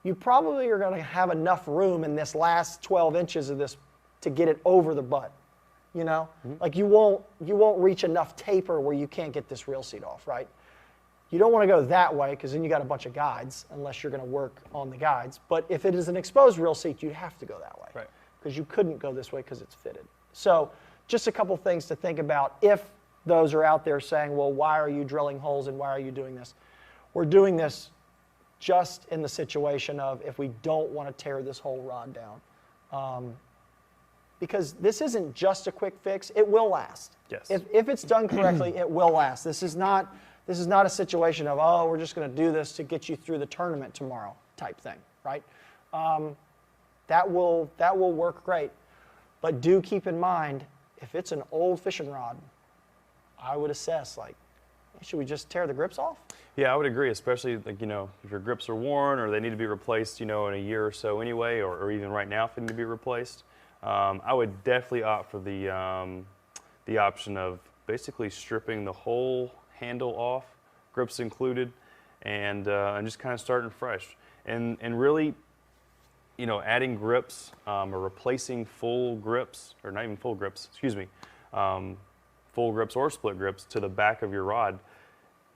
you probably are going to have enough room in this last 12 inches of this to get it over the butt. Like you won't reach enough taper where you can't get this reel seat off, right? You don't want to go that way because then you got a bunch of guides unless you're going to work on the guides. But if it is an exposed reel seat, you'd have to go that way, right? Because you couldn't go this way because it's fitted. So just a couple things to think about if those are out there saying, well, why are you drilling holes and why are you doing this? We're doing this just in the situation of if we don't want to tear this whole rod down. Because this isn't just a quick fix, it will last. Yes. If it's done correctly, it will last. This is not a situation of, oh, we're just going to do this to get you through the tournament tomorrow type thing, right? That will work great. But do keep in mind, if it's an old fishing rod, I would assess, like, should we just tear the grips off? Yeah, I would agree, especially if your grips are worn or they need to be replaced, in a year or so anyway, or even right now if they need to be replaced. I would definitely opt for the option of basically stripping the whole handle off, grips included, and just kind of starting fresh. And really, adding grips or replacing full grips, or not even full grips, excuse me, full grips or split grips to the back of your rod,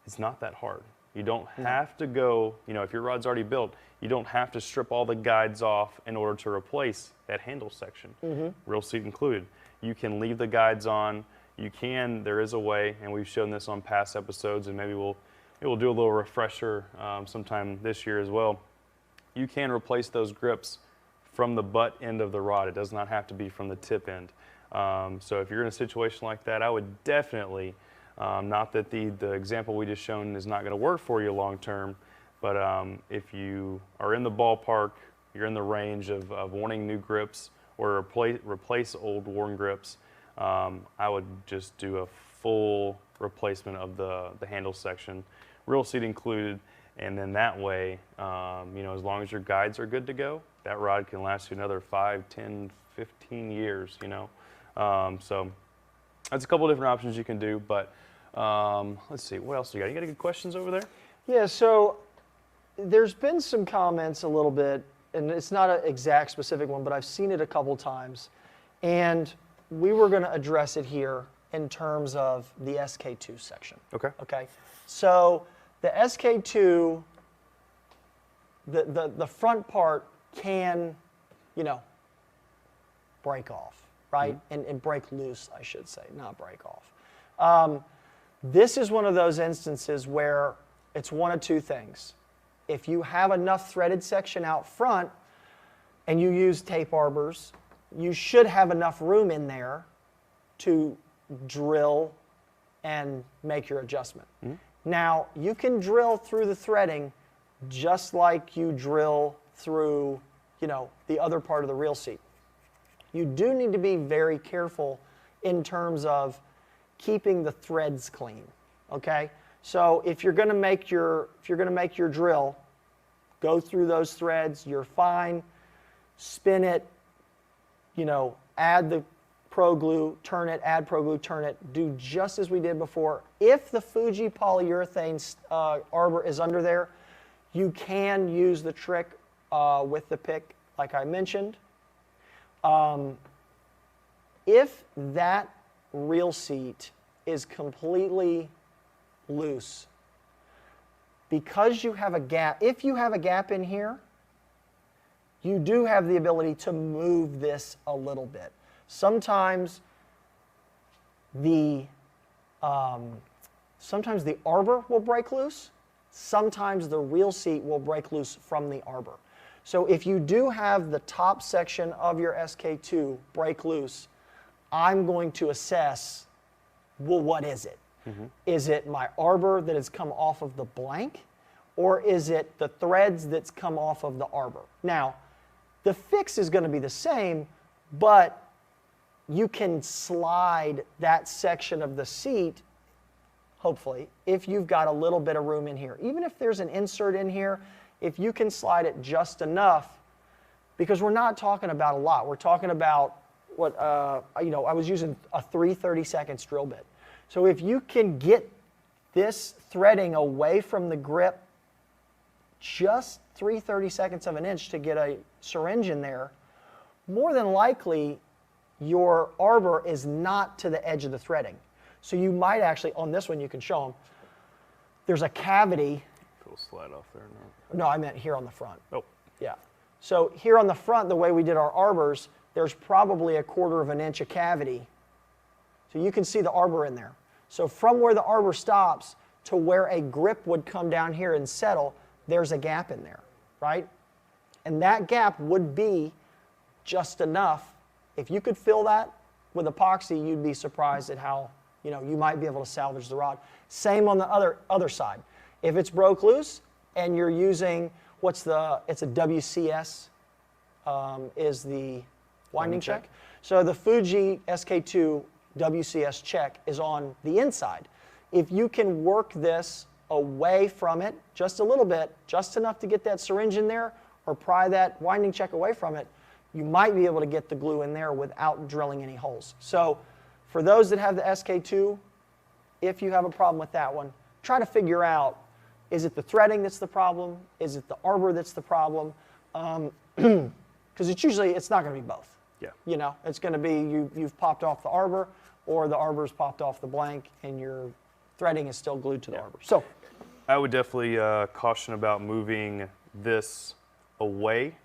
it's not that hard. You don't have to go, if your rod's already built, you don't have to strip all the guides off in order to replace that handle section, reel seat included. You can leave the guides on. There is a way, and we've shown this on past episodes, and maybe we'll do a little refresher sometime this year as well. You can replace those grips from the butt end of the rod. It does not have to be from the tip end. So if you're in a situation like that, I would definitely, not that the example we just shown is not going to work for you long term, but if you are in the ballpark, you're in the range of wanting new grips or replace old worn grips, I would just do a full replacement of the handle section, reel seat included, and then that way, as long as your guides are good to go, that rod can last you another 5, 10, 15 years, So that's a couple different options you can do, but let's see, what else you got? You got any good questions over there? Yeah, so there's been some comments a little bit, and it's not an exact specific one, but I've seen it a couple times, and we were going to address it here in terms of the SK2 section. Okay. Okay. So the SK2, the front part can, break off, right? And break loose, I should say, not break off. This is one of those instances where it's one of two things. if you have enough threaded section out front and you use tape arbors, you should have enough room in there to drill and make your adjustment. Now, you can drill through the threading just like you drill through, the other part of the reel seat. You do need to be very careful in terms of keeping the threads clean, okay? So if you're going to make your drill, go through those threads, you're fine. Spin it, add the Pro Glue, turn it, add Pro Glue, turn it. Do just as we did before. If the Fuji polyurethane arbor is under there, you can use the trick with the pick, like I mentioned. If that reel seat is completely loose, because you have a gap, if you have a gap in here, you do have the ability to move this a little bit. Sometimes the arbor will break loose. Sometimes the reel seat will break loose from the arbor. So if you do have the top section of your SK2 break loose, I'm going to assess, well, what is it? Is it my arbor that has come off of the blank? Or is it the threads that's come off of the arbor? Now, the fix is going to be the same, but you can slide that section of the seat, hopefully, if you've got a little bit of room in here. Even if there's an insert in here, if you can slide it just enough, because we're not talking about a lot. We're talking about what, I was using a 3/32 drill bit. So if you can get this threading away from the grip just 3/32 of an inch to get a syringe in there, more than likely your arbor is not to the edge of the threading. So you might actually, on this one you can show them, there's a cavity. It'll slide off there now. No, I meant here on the front. Oh. Yeah. So here on the front, the way we did our arbors, there's probably 1/4 of an inch of cavity. So you can see the arbor in there. So from where the arbor stops to where a grip would come down here and settle, there's a gap in there, right? And that gap would be just enough. If you could fill that with epoxy, you'd be surprised at how, you might be able to salvage the rod. Same on the other side. If it's broke loose and you're using, it's a WCS, is the winding check. So the Fuji SK2 WCS check is on the inside. If you can work this away from it just a little bit, just enough to get that syringe in there or pry that winding check away from it, you might be able to get the glue in there without drilling any holes. So for those that have the SK2, if you have a problem with that one, try to figure out, is it the threading that's the problem? Is it the arbor that's the problem? Because it's not going to be both. Yeah. It's going to be you've popped off the arbor, or the arbor's popped off the blank and your threading is still glued to the arbor. So I would definitely caution about moving this away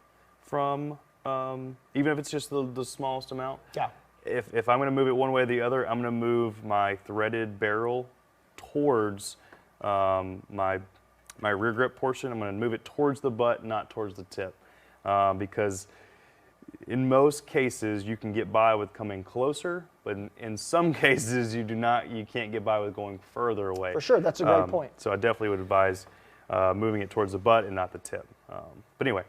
from, even if it's just the smallest amount. Yeah. If I'm going to move it one way or the other, I'm going to move my threaded barrel towards my rear grip portion. I'm going to move it towards the butt, not towards the tip, because in most cases you can get by with coming closer, but in some cases you can't get by with going further away. For sure, that's a great point. So I definitely would advise moving it towards the butt and not the tip. But anyway.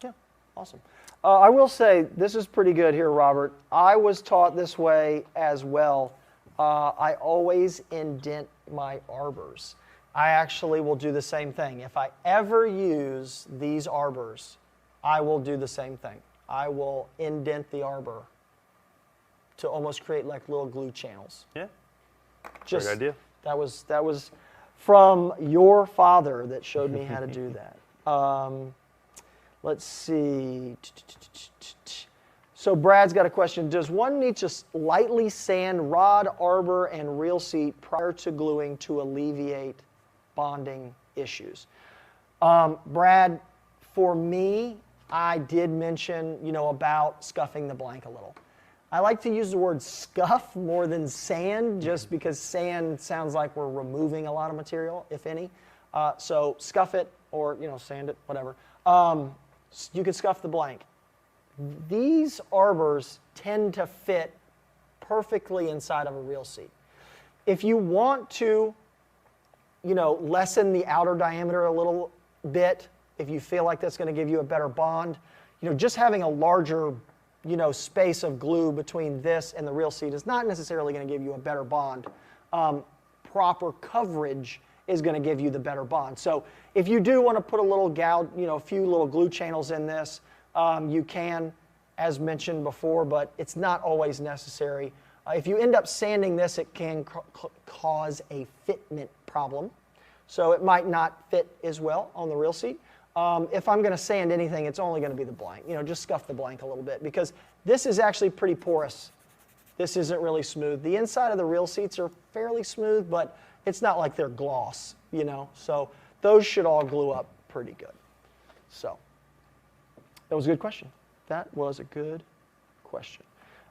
Yeah, awesome. I will say, this is pretty good here, Robert. I was taught this way as well. I always indent my arbors. I actually will do the same thing. If I ever use these arbors, I will do the same thing. I will indent the arbor to almost create like little glue channels. Yeah, Just, great idea. That was from your father that showed me how to do that. Let's see. So Brad's got a question. Does one need to lightly sand rod, arbor, and reel seat prior to gluing to alleviate bonding issues? Brad, for me, I did mention, about scuffing the blank a little. I like to use the word scuff more than sand, just because sand sounds like we're removing a lot of material, if any. So scuff it or sand it, whatever. You can scuff the blank. These arbors tend to fit perfectly inside of a reel seat. If you want to, lessen the outer diameter a little bit, if you feel like that's going to give you a better bond, just having a larger, space of glue between this and the reel seat is not necessarily going to give you a better bond. Proper coverage is going to give you the better bond. So if you do want to put a little a few little glue channels in this, you can, as mentioned before, but it's not always necessary. If you end up sanding this, it can cause a fitment problem. So it might not fit as well on the reel seat. If I'm going to sand anything, it's only going to be the blank. Just scuff the blank a little bit, because this is actually pretty porous. This isn't really smooth. The inside of the reel seats are fairly smooth, but it's not like they're gloss, So those should all glue up pretty good. So that was a good question. That was a good question.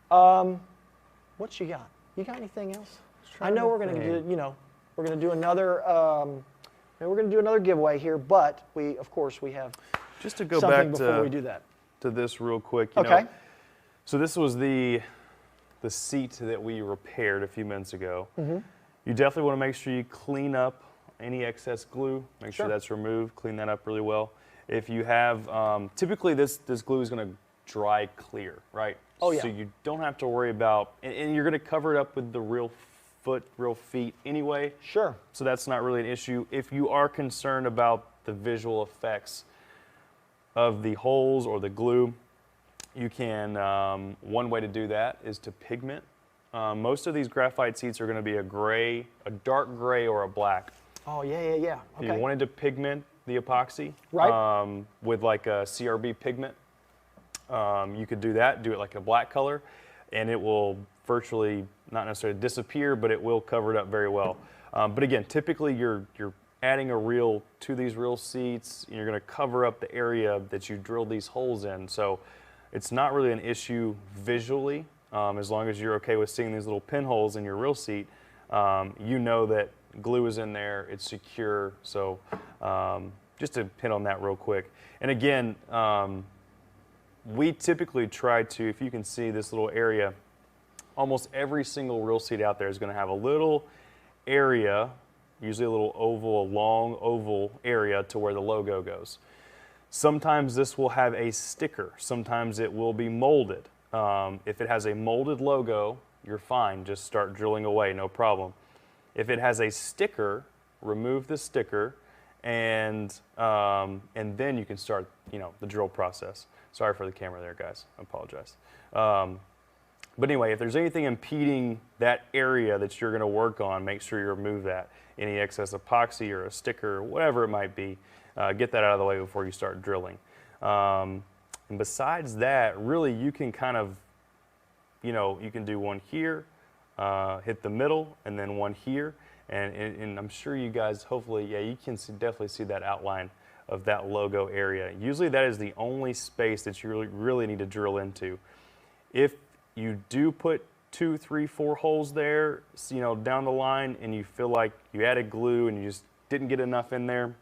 What you got? You got anything else? I know we're going to do, we're going to do another, we're going to do another giveaway here, but of course, we have just to go something back before we do that. To this real quick. Okay. So this was the seat that we repaired a few minutes ago. Mm-hmm. You definitely want to make sure you clean up any excess glue. Make sure that's removed. Clean that up really well. If you have, typically this glue is going to dry clear, right? Oh yeah. So you don't have to worry about, and you're going to cover it up with the real feet anyway. Sure. So that's not really an issue. If you are concerned about the visual effects of the holes or the glue, you can, one way to do that is to pigment. Most of these graphite seats are going to be a dark gray or a black. Oh, yeah. Okay. If you wanted to pigment the epoxy, right, with like a CRB pigment, you could do that, do it like a black color, and it will virtually, not necessarily disappear, but it will cover it up very well. But again, typically you're adding a reel to these reel seats, and you're going to cover up the area that you drilled these holes in. So it's not really an issue visually, as long as you're okay with seeing these little pinholes in your reel seat. That glue is in there, it's secure. So just to hit on that real quick. And again, we typically try to, if you can see this little area, almost every single reel seat out there is going to have a little area, usually a little oval, a long oval area to where the logo goes. Sometimes this will have a sticker. Sometimes it will be molded. If it has a molded logo, you're fine. Just start drilling away, no problem. If it has a sticker, remove the sticker, and then you can start, the drill process. Sorry for the camera there, guys. I apologize. But anyway, if there's anything impeding that area that you're going to work on, make sure you remove that. Any excess epoxy or a sticker, or whatever it might be, get that out of the way before you start drilling. And besides that, really you can kind of, you can do one here, hit the middle, and then one here. And I'm sure you guys, hopefully, you can definitely see that outline of that logo area. Usually that is the only space that you really need to drill into. If you do put 2, 3, 4 holes there, down the line, and you feel like you added glue and you just didn't get enough in there,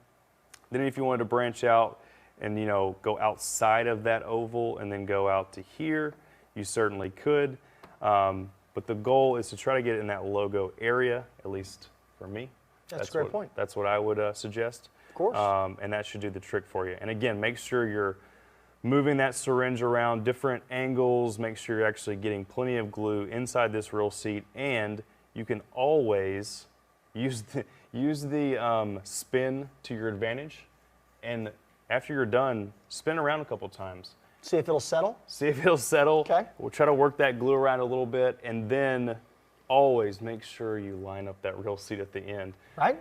then if you wanted to branch out and go outside of that oval and then go out to here, you certainly could. But the goal is to try to get in that logo area, at least for me. That's a great point. That's what I would suggest. Of course. And that should do the trick for you. And again, make sure you're moving that syringe around different angles. Make sure you're actually getting plenty of glue inside this reel seat. And you can always use the spin to your advantage. And after you're done, spin around a couple times. See if it'll settle? See if it'll settle. Okay. We'll try to work that glue around a little bit, and then always make sure you line up that reel seat at the end. Right.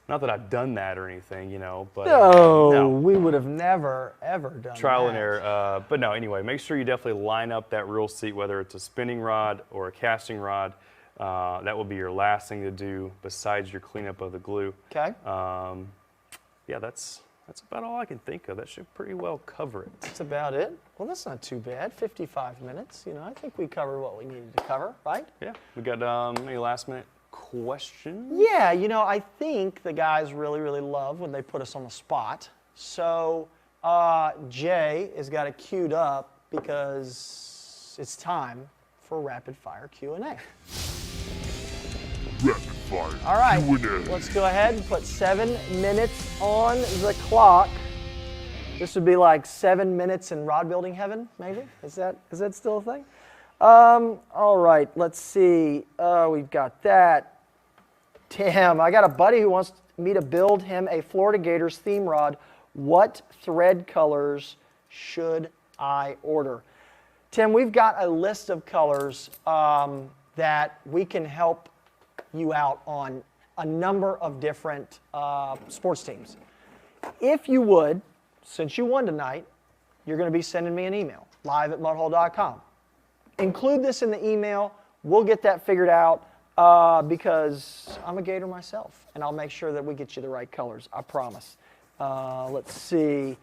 Not that I've done that or anything, but no, we would have never, ever done trial that. and error. But no, anyway, make sure you definitely line up that reel seat, whether it's a spinning rod or a casting rod. That will be your last thing to do besides your cleanup of the glue. Okay. Yeah, that's about all I can think of. That should pretty well cover it. That's about it. Well, that's not too bad. 55 minutes. I think we covered what we needed to cover, right? Yeah. We got any last minute questions? Yeah, you know, I think the guys really, really love when they put us on the spot. So Jay has got it queued up because it's time for rapid fire Q&A. Rapid fire All right, Q&A. let's go ahead and put 7 minutes on the clock. This would be like 7 minutes in rod building heaven, maybe? Is that still a thing? All right, let's see. We've got that. Damn, I got a buddy who wants me to build him a Florida Gators theme rod. What thread colors should I order? Tim, we've got a list of colors that we can help you out on a number of different sports teams. If you would, since you won tonight, you're going to be sending me an email, live@mudhole.com. Include this in the email. We'll get that figured out because I'm a Gator myself, and I'll make sure that we get you the right colors, I promise. Let's see.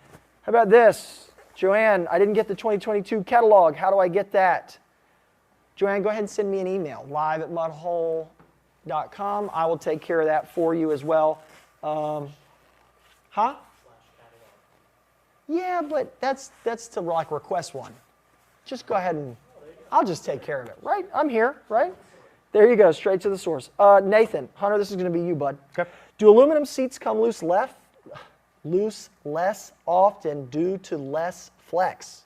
How about this? Joanne, I didn't get the 2022 catalog. How do I get that? Joanne, go ahead and send me an email, live@mudhole.com. I will take care of that for you as well. Huh? Yeah, but that's to like request one. Just go ahead and I'll just take care of it, right? I'm here, right? There you go, straight to the source. Nathan, Hunter, this is going to be you, bud. Okay. Do aluminum seats come loose less often due to less flex?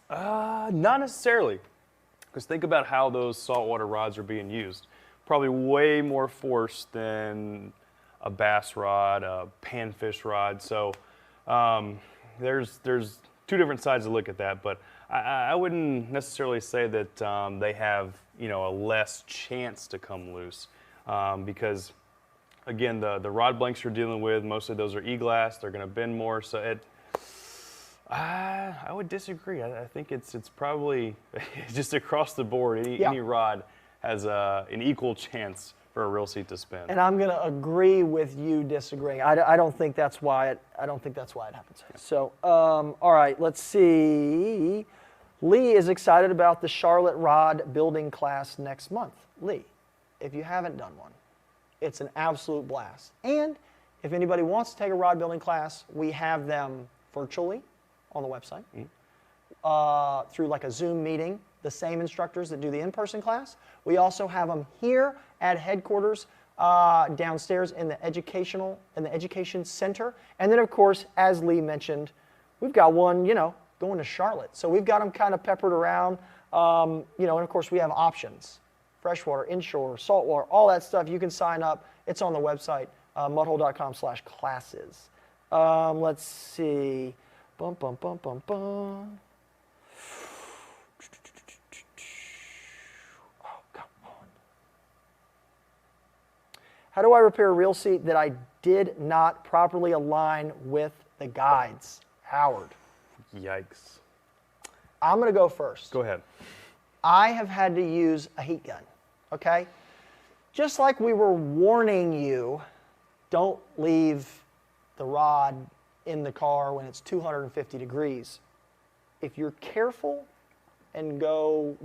Not necessarily. Because think about how those saltwater rods are being used. Probably way more force than a bass rod, a panfish rod. So there's two different sides to look at that, but I wouldn't necessarily say that they have a less chance to come loose because again the rod blanks you're dealing with, mostly those are E-glass. They're going to bend more, so I would disagree. I think it's probably just across the board. Any rod has an equal chance for a reel seat to spin. And I'm going to agree with you disagreeing. I don't think that's why it happens. Yeah. So, all right, let's see. Lee is excited about the Charlotte rod building class next month. Lee, if you haven't done one, it's an absolute blast. And if anybody wants to take a rod building class, we have them virtually on the website through like a Zoom meeting. The same instructors that do the in-person class. We also have them here at headquarters downstairs in the education center. And then of course, as Lee mentioned, we've got one, going to Charlotte. So we've got them kind of peppered around, and of course we have options. Freshwater, inshore, saltwater, all that stuff. You can sign up. It's on the website, mudhole.com/classes. Let's see. Bum, bum, bum, bum, bum. How do I repair a reel seat that I did not properly align with the guides? Howard. Yikes. I'm going to go first. Go ahead. I have had to use a heat gun, okay? Just like we were warning you, don't leave the rod in the car when it's 250 degrees. If you're careful and go,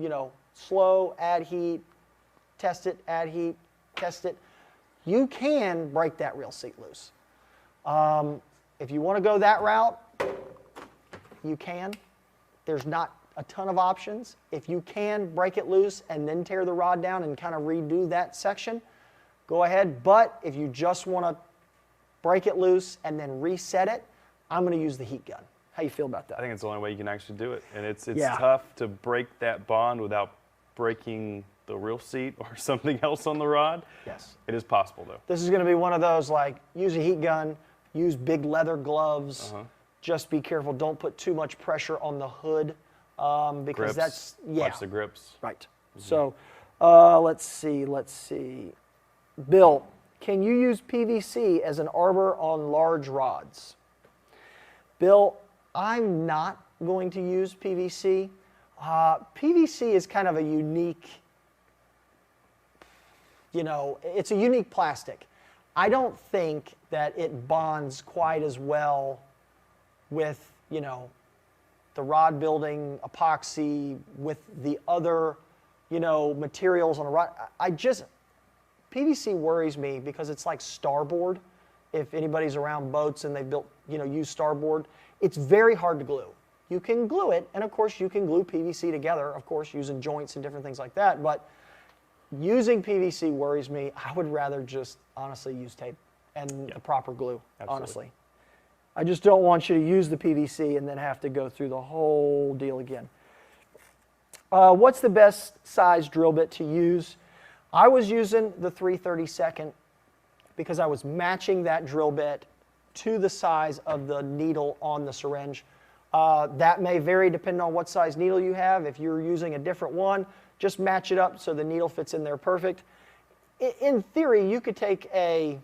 slow, add heat, test it, add heat, test it, you can break that reel seat loose. If you want to go that route, you can. There's not a ton of options. If you can break it loose and then tear the rod down and kind of redo that section, go ahead. But if you just want to break it loose and then reset it, I'm going to use the heat gun. How you feel about that? I think it's the only way you can actually do it. And it's tough to break that bond without breaking the reel seat or something else on the rod. Yes. It is possible, though. This is going to be one of those, like, use a heat gun, use big leather gloves. Just be careful. Don't put too much pressure on the hood because grips. that's, Watch the grips. Right. So let's see. Bill, can you use PVC as an arbor on large rods? Bill, I'm not going to use PVC. PVC is kind of a unique, it's a unique plastic. I don't think that it bonds quite as well with, the rod building epoxy with the other, materials on a rod. PVC worries me because it's like starboard. If anybody's around boats and they've built, used starboard, it's very hard to glue. You can glue it, and of course you can glue PVC together, of course, using joints and different things like that, but using PVC worries me. I would rather just honestly use tape and the proper glue, honestly. I just don't want you to use the PVC and then have to go through the whole deal again. What's the best size drill bit to use? I was using the 3/32 because I was matching that drill bit to the size of the needle on the syringe. That may vary depending on what size needle you have. If you're using a different one, just match it up so the needle fits in there perfect. In theory, you could take a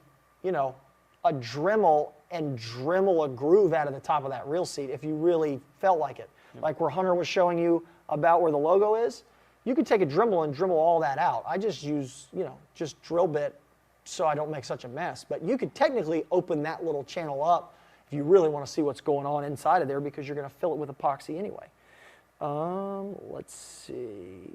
Dremel and Dremel a groove out of the top of that reel seat if you really felt like it. Like where Hunter was showing you about where the logo is, you could take a Dremel and Dremel all that out. I just use, just drill bit so I don't make such a mess. But you could technically open that little channel up if you really want to see what's going on inside of there because you're going to fill it with epoxy anyway. Let's see.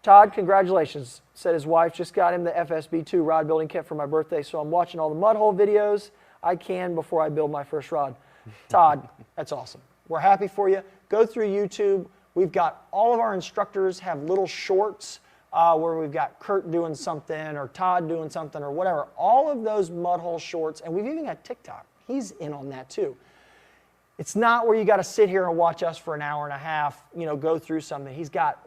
Todd, congratulations. Said his wife just got him the FSB2 rod building kit for my birthday, so I'm watching all the mud hole videos I can before I build my first rod. Todd, that's awesome. We're happy for you. Go through YouTube. We've got all of our instructors have little shorts where we've got Kurt doing something or Todd doing something or whatever. All of those mud hole shorts, and we've even got TikTok. He's in on that too. It's not where you got to sit here and watch us for an hour and a half, go through something.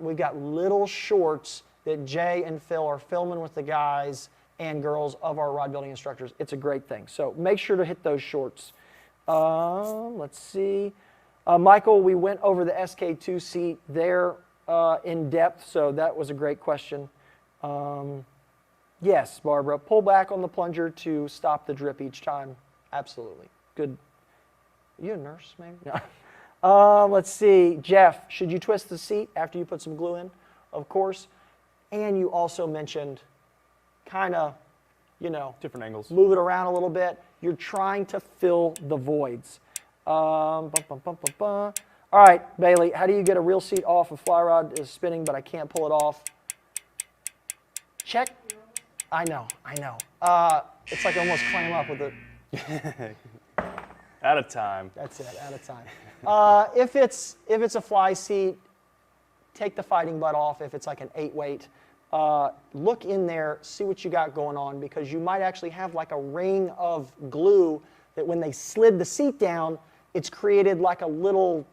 We've got little shorts that Jay and Phil are filming with the guys and girls of our rod building instructors. It's a great thing. So make sure to hit those shorts. Let's see. Michael, we went over the SK2 seat there in depth, so that was a great question. Yes, Barbara, pull back on the plunger to stop the drip each time. Absolutely. Good. Are you a nurse, maybe? No. Let's see. Jeff, should you twist the seat after you put some glue in? Of course. And you also mentioned kind of, different angles. Move it around a little bit. You're trying to fill the voids. All right, Bailey, how do you get a reel seat off? A fly rod is spinning, but I can't pull it off. Check. I know. It's like almost climb up with it. Out of time. That's it, out of time. If it's a fly seat, take the fighting butt off. If it's like an 8-weight, look in there, see what you got going on, because you might actually have like a ring of glue that when they slid the seat down, it's created like a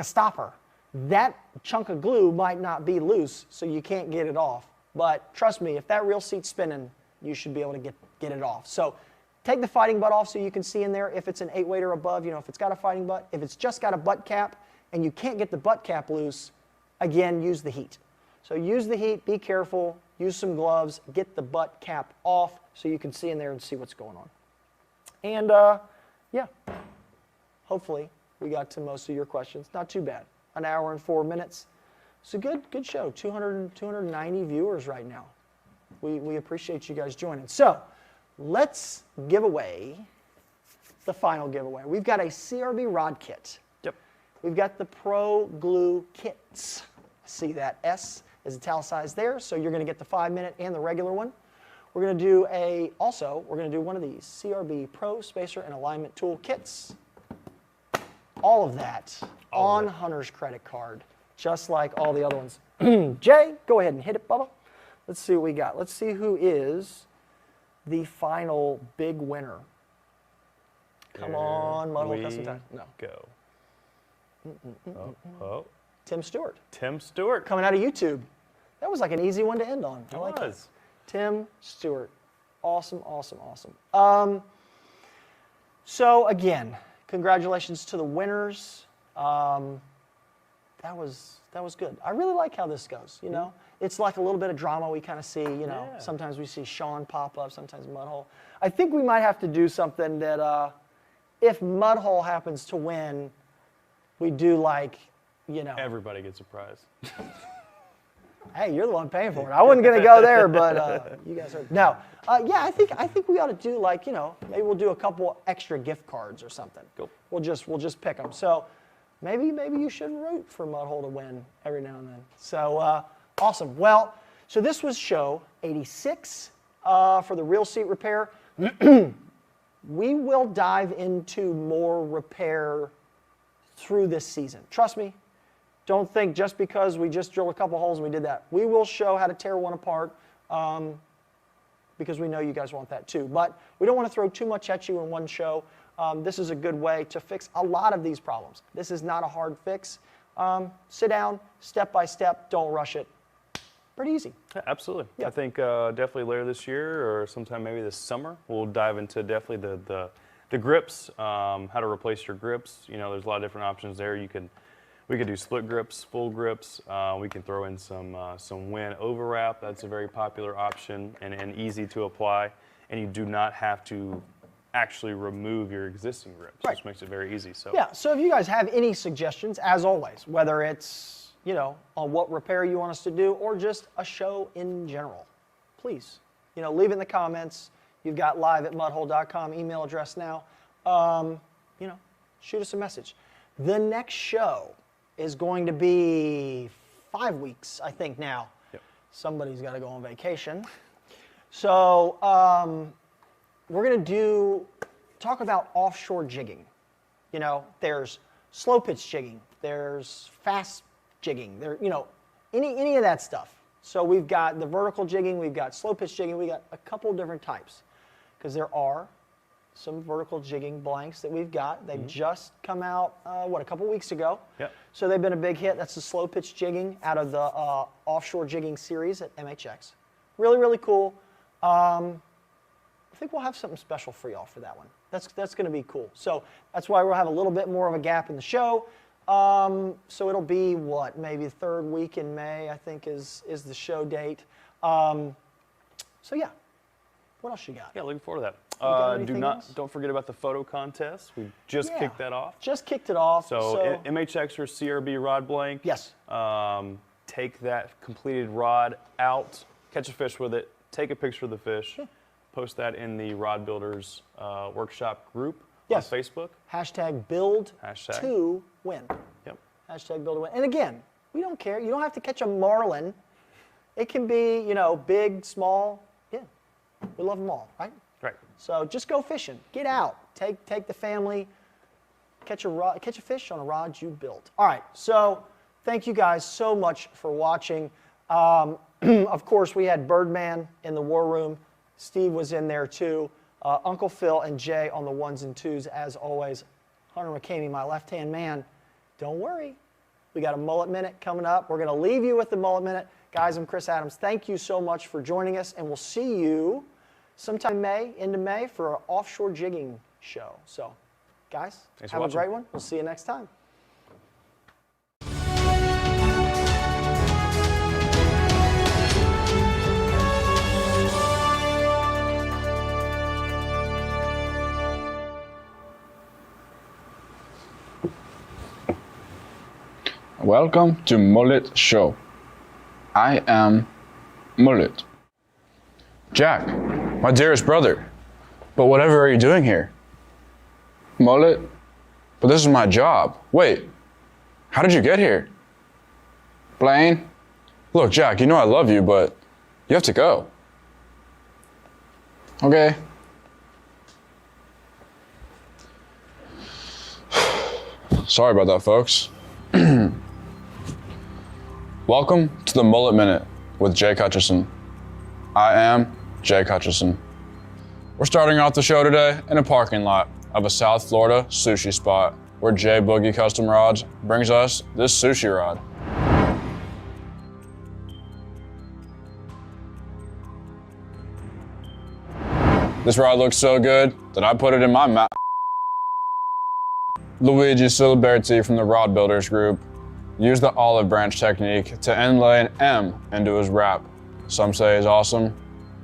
stopper. That chunk of glue might not be loose, so you can't get it off. But trust me, if that reel seat's spinning, you should be able to get it off. So take the fighting butt off so you can see in there if it's an 8-weight or above, if it's got a fighting butt. If it's just got a butt cap and you can't get the butt cap loose, again, use the heat. So use the heat, be careful, use some gloves, get the butt cap off so you can see in there and see what's going on. And yeah, hopefully we got to most of your questions. Not too bad. An hour and 4 minutes. It's a good show. 290 viewers right now. We appreciate you guys joining. So let's give away the final giveaway. We've got a CRB rod kit. Yep. We've got the Pro Glue kits. See that S is italicized there, so you're going to get the 5-minute and the regular one. We're going to do we're going to do one of these CRB Pro Spacer and Alignment Tool kits. All of that on Hunter's credit card, just like all the other ones. Jay, go ahead and hit it, Bubba. Let's see what we got. Let's see who is the final big winner. Come on, Mudhole Custom Time. No. Go. Tim Stewart. Tim Stewart. Coming out of YouTube. That was like an easy one to end on. I like it. That. Tim Stewart. Awesome, awesome, awesome. So again, congratulations to the winners. That was good. I really like how this goes, It's like a little bit of drama we kind of see, Yeah. Sometimes we see Sean pop up, sometimes Mudhole. I think we might have to do something that if Mudhole happens to win, we do like, Everybody gets a prize. Hey, you're the one paying for it. I wasn't going to go there, but you guys are. No. Yeah, I think we ought to do like, maybe we'll do a couple extra gift cards or something. Cool. We'll just pick them. So maybe you should root for Mudhole to win every now and then. So awesome. Well, So this was show 86 for the real seat repair. We will dive into more repair through this season. Trust me, don't think just because we just drilled a couple holes and we did that. We will show how to tear one apart because we know you guys want that too. But we don't want to throw too much at you in one show. This is a good way to fix a lot of these problems. This is not a hard fix. Sit down, step by step, don't rush it. Pretty easy. Yeah, absolutely. Yeah. I think definitely later this year or sometime maybe this summer, we'll dive into definitely the grips, how to replace your grips. You know, there's a lot of different options there. We could do split grips, full grips. We can throw in some wind overwrap. That's a very popular option and easy to apply. And you do not have to actually remove your existing grips, right. which makes it very easy. So yeah. So if you guys have any suggestions, as always, whether it's on what repair you want us to do or just a show in general, please, leave it in the comments. You've got live@mudhole.com email address now. Shoot us a message. The next show is going to be 5 weeks, I think now. Yep. Somebody's got to go on vacation. So we're going to talk about offshore jigging. There's slow pitch jigging. There's fast jigging. Any of that stuff. So we've got the vertical jigging. We've got slow pitch jigging. We got a couple of different types because there are some vertical jigging blanks that we've got. They've just come out, a couple weeks ago. Yep. So they've been a big hit. That's the slow pitch jigging out of the offshore jigging series at MHX. Really, really cool. I think we'll have something special for y'all for that one. That's going to be cool. So that's why we'll have a little bit more of a gap in the show. So it'll be maybe third week in May, I think is the show date. So yeah, what else you got? Yeah, looking forward to that. got anything else? Don't forget about the photo contest. We just kicked that off. Just kicked it off. So MHX or CRB rod blank. Yes. Take that completed rod out, catch a fish with it, take a picture of the fish, post that in the Rod Builders workshop group on Facebook. Hashtag build Hashtag. to win. Yep. Hashtag build to win. And again, we don't care. You don't have to catch a marlin. It can be, big, small. Yeah. We love them all, right? Right. So just go fishing. Get out. Take the family. Catch a fish on a rod you built. All right. So thank you guys so much for watching. Of course, we had Birdman in the war room. Steve was in there too. Uncle Phil and Jay on the ones and twos as always. Hunter McCamey, my left-hand man. Don't worry. We got a Mullet Minute coming up. We're going to leave you with the Mullet Minute. Guys, I'm Chris Adams. Thank you so much for joining us, and we'll see you sometime into May for our offshore jigging show. So, guys, have a great one. We'll see you next time. Welcome to Mullet Show. I am Mullet. Jack, my dearest brother, but whatever are you doing here? Mullet? But this is my job. Wait, how did you get here? Blaine? Look, Jack, you know I love you, but you have to go. Okay. Sorry about that, folks. Welcome to the Mullet Minute with Jay Cutcherson. I am Jay Cutcherson. We're starting off the show today in a parking lot of a South Florida sushi spot where Jay Boogie Custom Rods brings us this sushi rod. This rod looks so good that I put it in my mouth. Luigi Siliberti from the Rod Builders Group used the olive branch technique to inlay an M into his wrap. Some say he's awesome,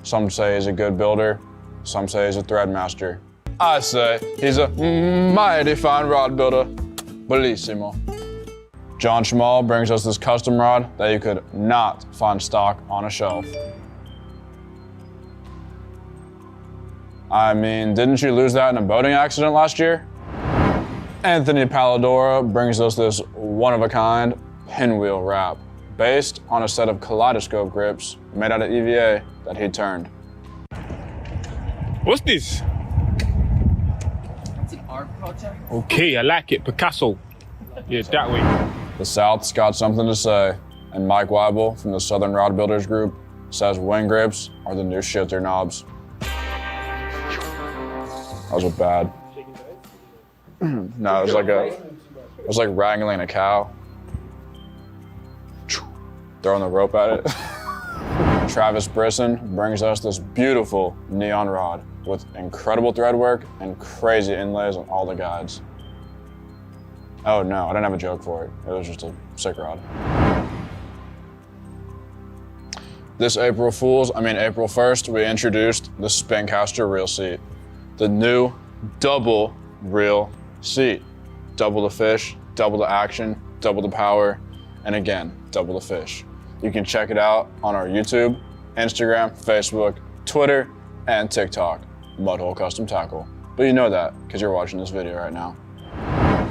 some say he's a good builder, some say he's a thread master. I say he's a mighty fine rod builder. Bellissimo. John Schmal brings us this custom rod that you could not find stock on a shelf. I mean, didn't you lose that in a boating accident last year? Anthony Palladora brings us this one-of-a-kind pinwheel wrap, based on a set of kaleidoscope grips made out of EVA that he turned. What's this? It's an art project. Okay, I like it. Picasso. Yeah, that way. The South's got something to say, and Mike Weibel from the Southern Rod Builders Group says wing grips are the new shifter knobs. Those are bad. No, it was like wrangling a cow. Throwing the rope at it. Travis Brisson brings us this beautiful neon rod with incredible thread work and crazy inlays on all the guides. Oh no, I didn't have a joke for it. It was just a sick rod. This April 1st, we introduced the Spincaster reel seat. The new double reel seat. Double the fish, double the action, double the power, and again, double the fish. You can check it out on our YouTube, Instagram, Facebook, Twitter, and TikTok, Mudhole Custom Tackle. But you know that because you're watching this video right now.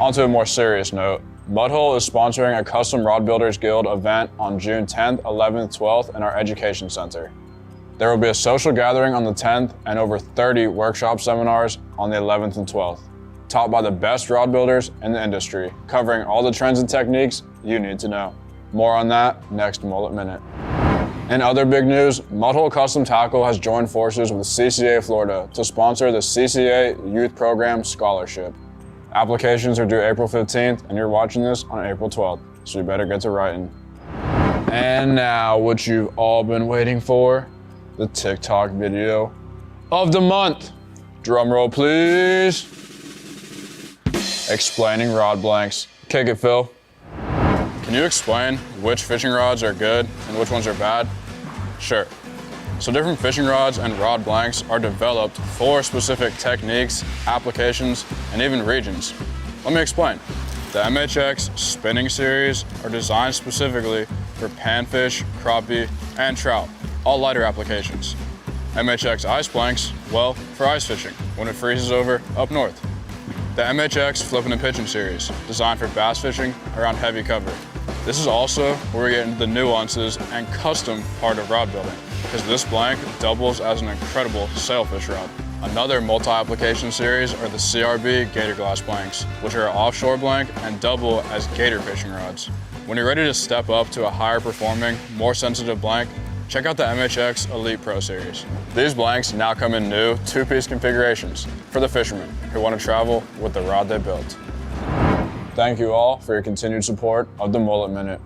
On to a more serious note, Mudhole is sponsoring a Custom Rod Builders Guild event on June 10th, 11th, 12th in our Education Center. There will be a social gathering on the 10th and over 30 workshop seminars on the 11th and 12th, taught by the best rod builders in the industry, covering all the trends and techniques you need to know. More on that next Mullet Minute. In other big news, Mudhole Custom Tackle has joined forces with CCA Florida to sponsor the CCA Youth Program Scholarship. Applications are due April 15th, and you're watching this on April 12th, so you better get to writing. And now, what you've all been waiting for, the TikTok video of the month. Drum roll, please. Explaining rod blanks. Kick it, Phil. Can you explain which fishing rods are good and which ones are bad? Sure. So different fishing rods and rod blanks are developed for specific techniques, applications, and even regions. Let me explain. The MHX spinning series are designed specifically for panfish, crappie, and trout, all lighter applications. MHX ice blanks, well, for ice fishing, when it freezes over up north. The MHX flipping and pitching series, designed for bass fishing around heavy cover. This is also where we get into the nuances and custom part of rod building, because this blank doubles as an incredible sailfish rod. Another multi-application series are the CRB Gator Glass blanks, which are an offshore blank and double as gator fishing rods. When you're ready to step up to a higher performing, more sensitive blank, check out the MHX Elite Pro series. These blanks now come in new 2-piece configurations for the fishermen who want to travel with the rod they built. Thank you all for your continued support of the Mullet Minute.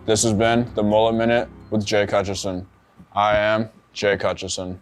This has been the Mullet Minute with Jay Cutchison. I am Jay Cutchison.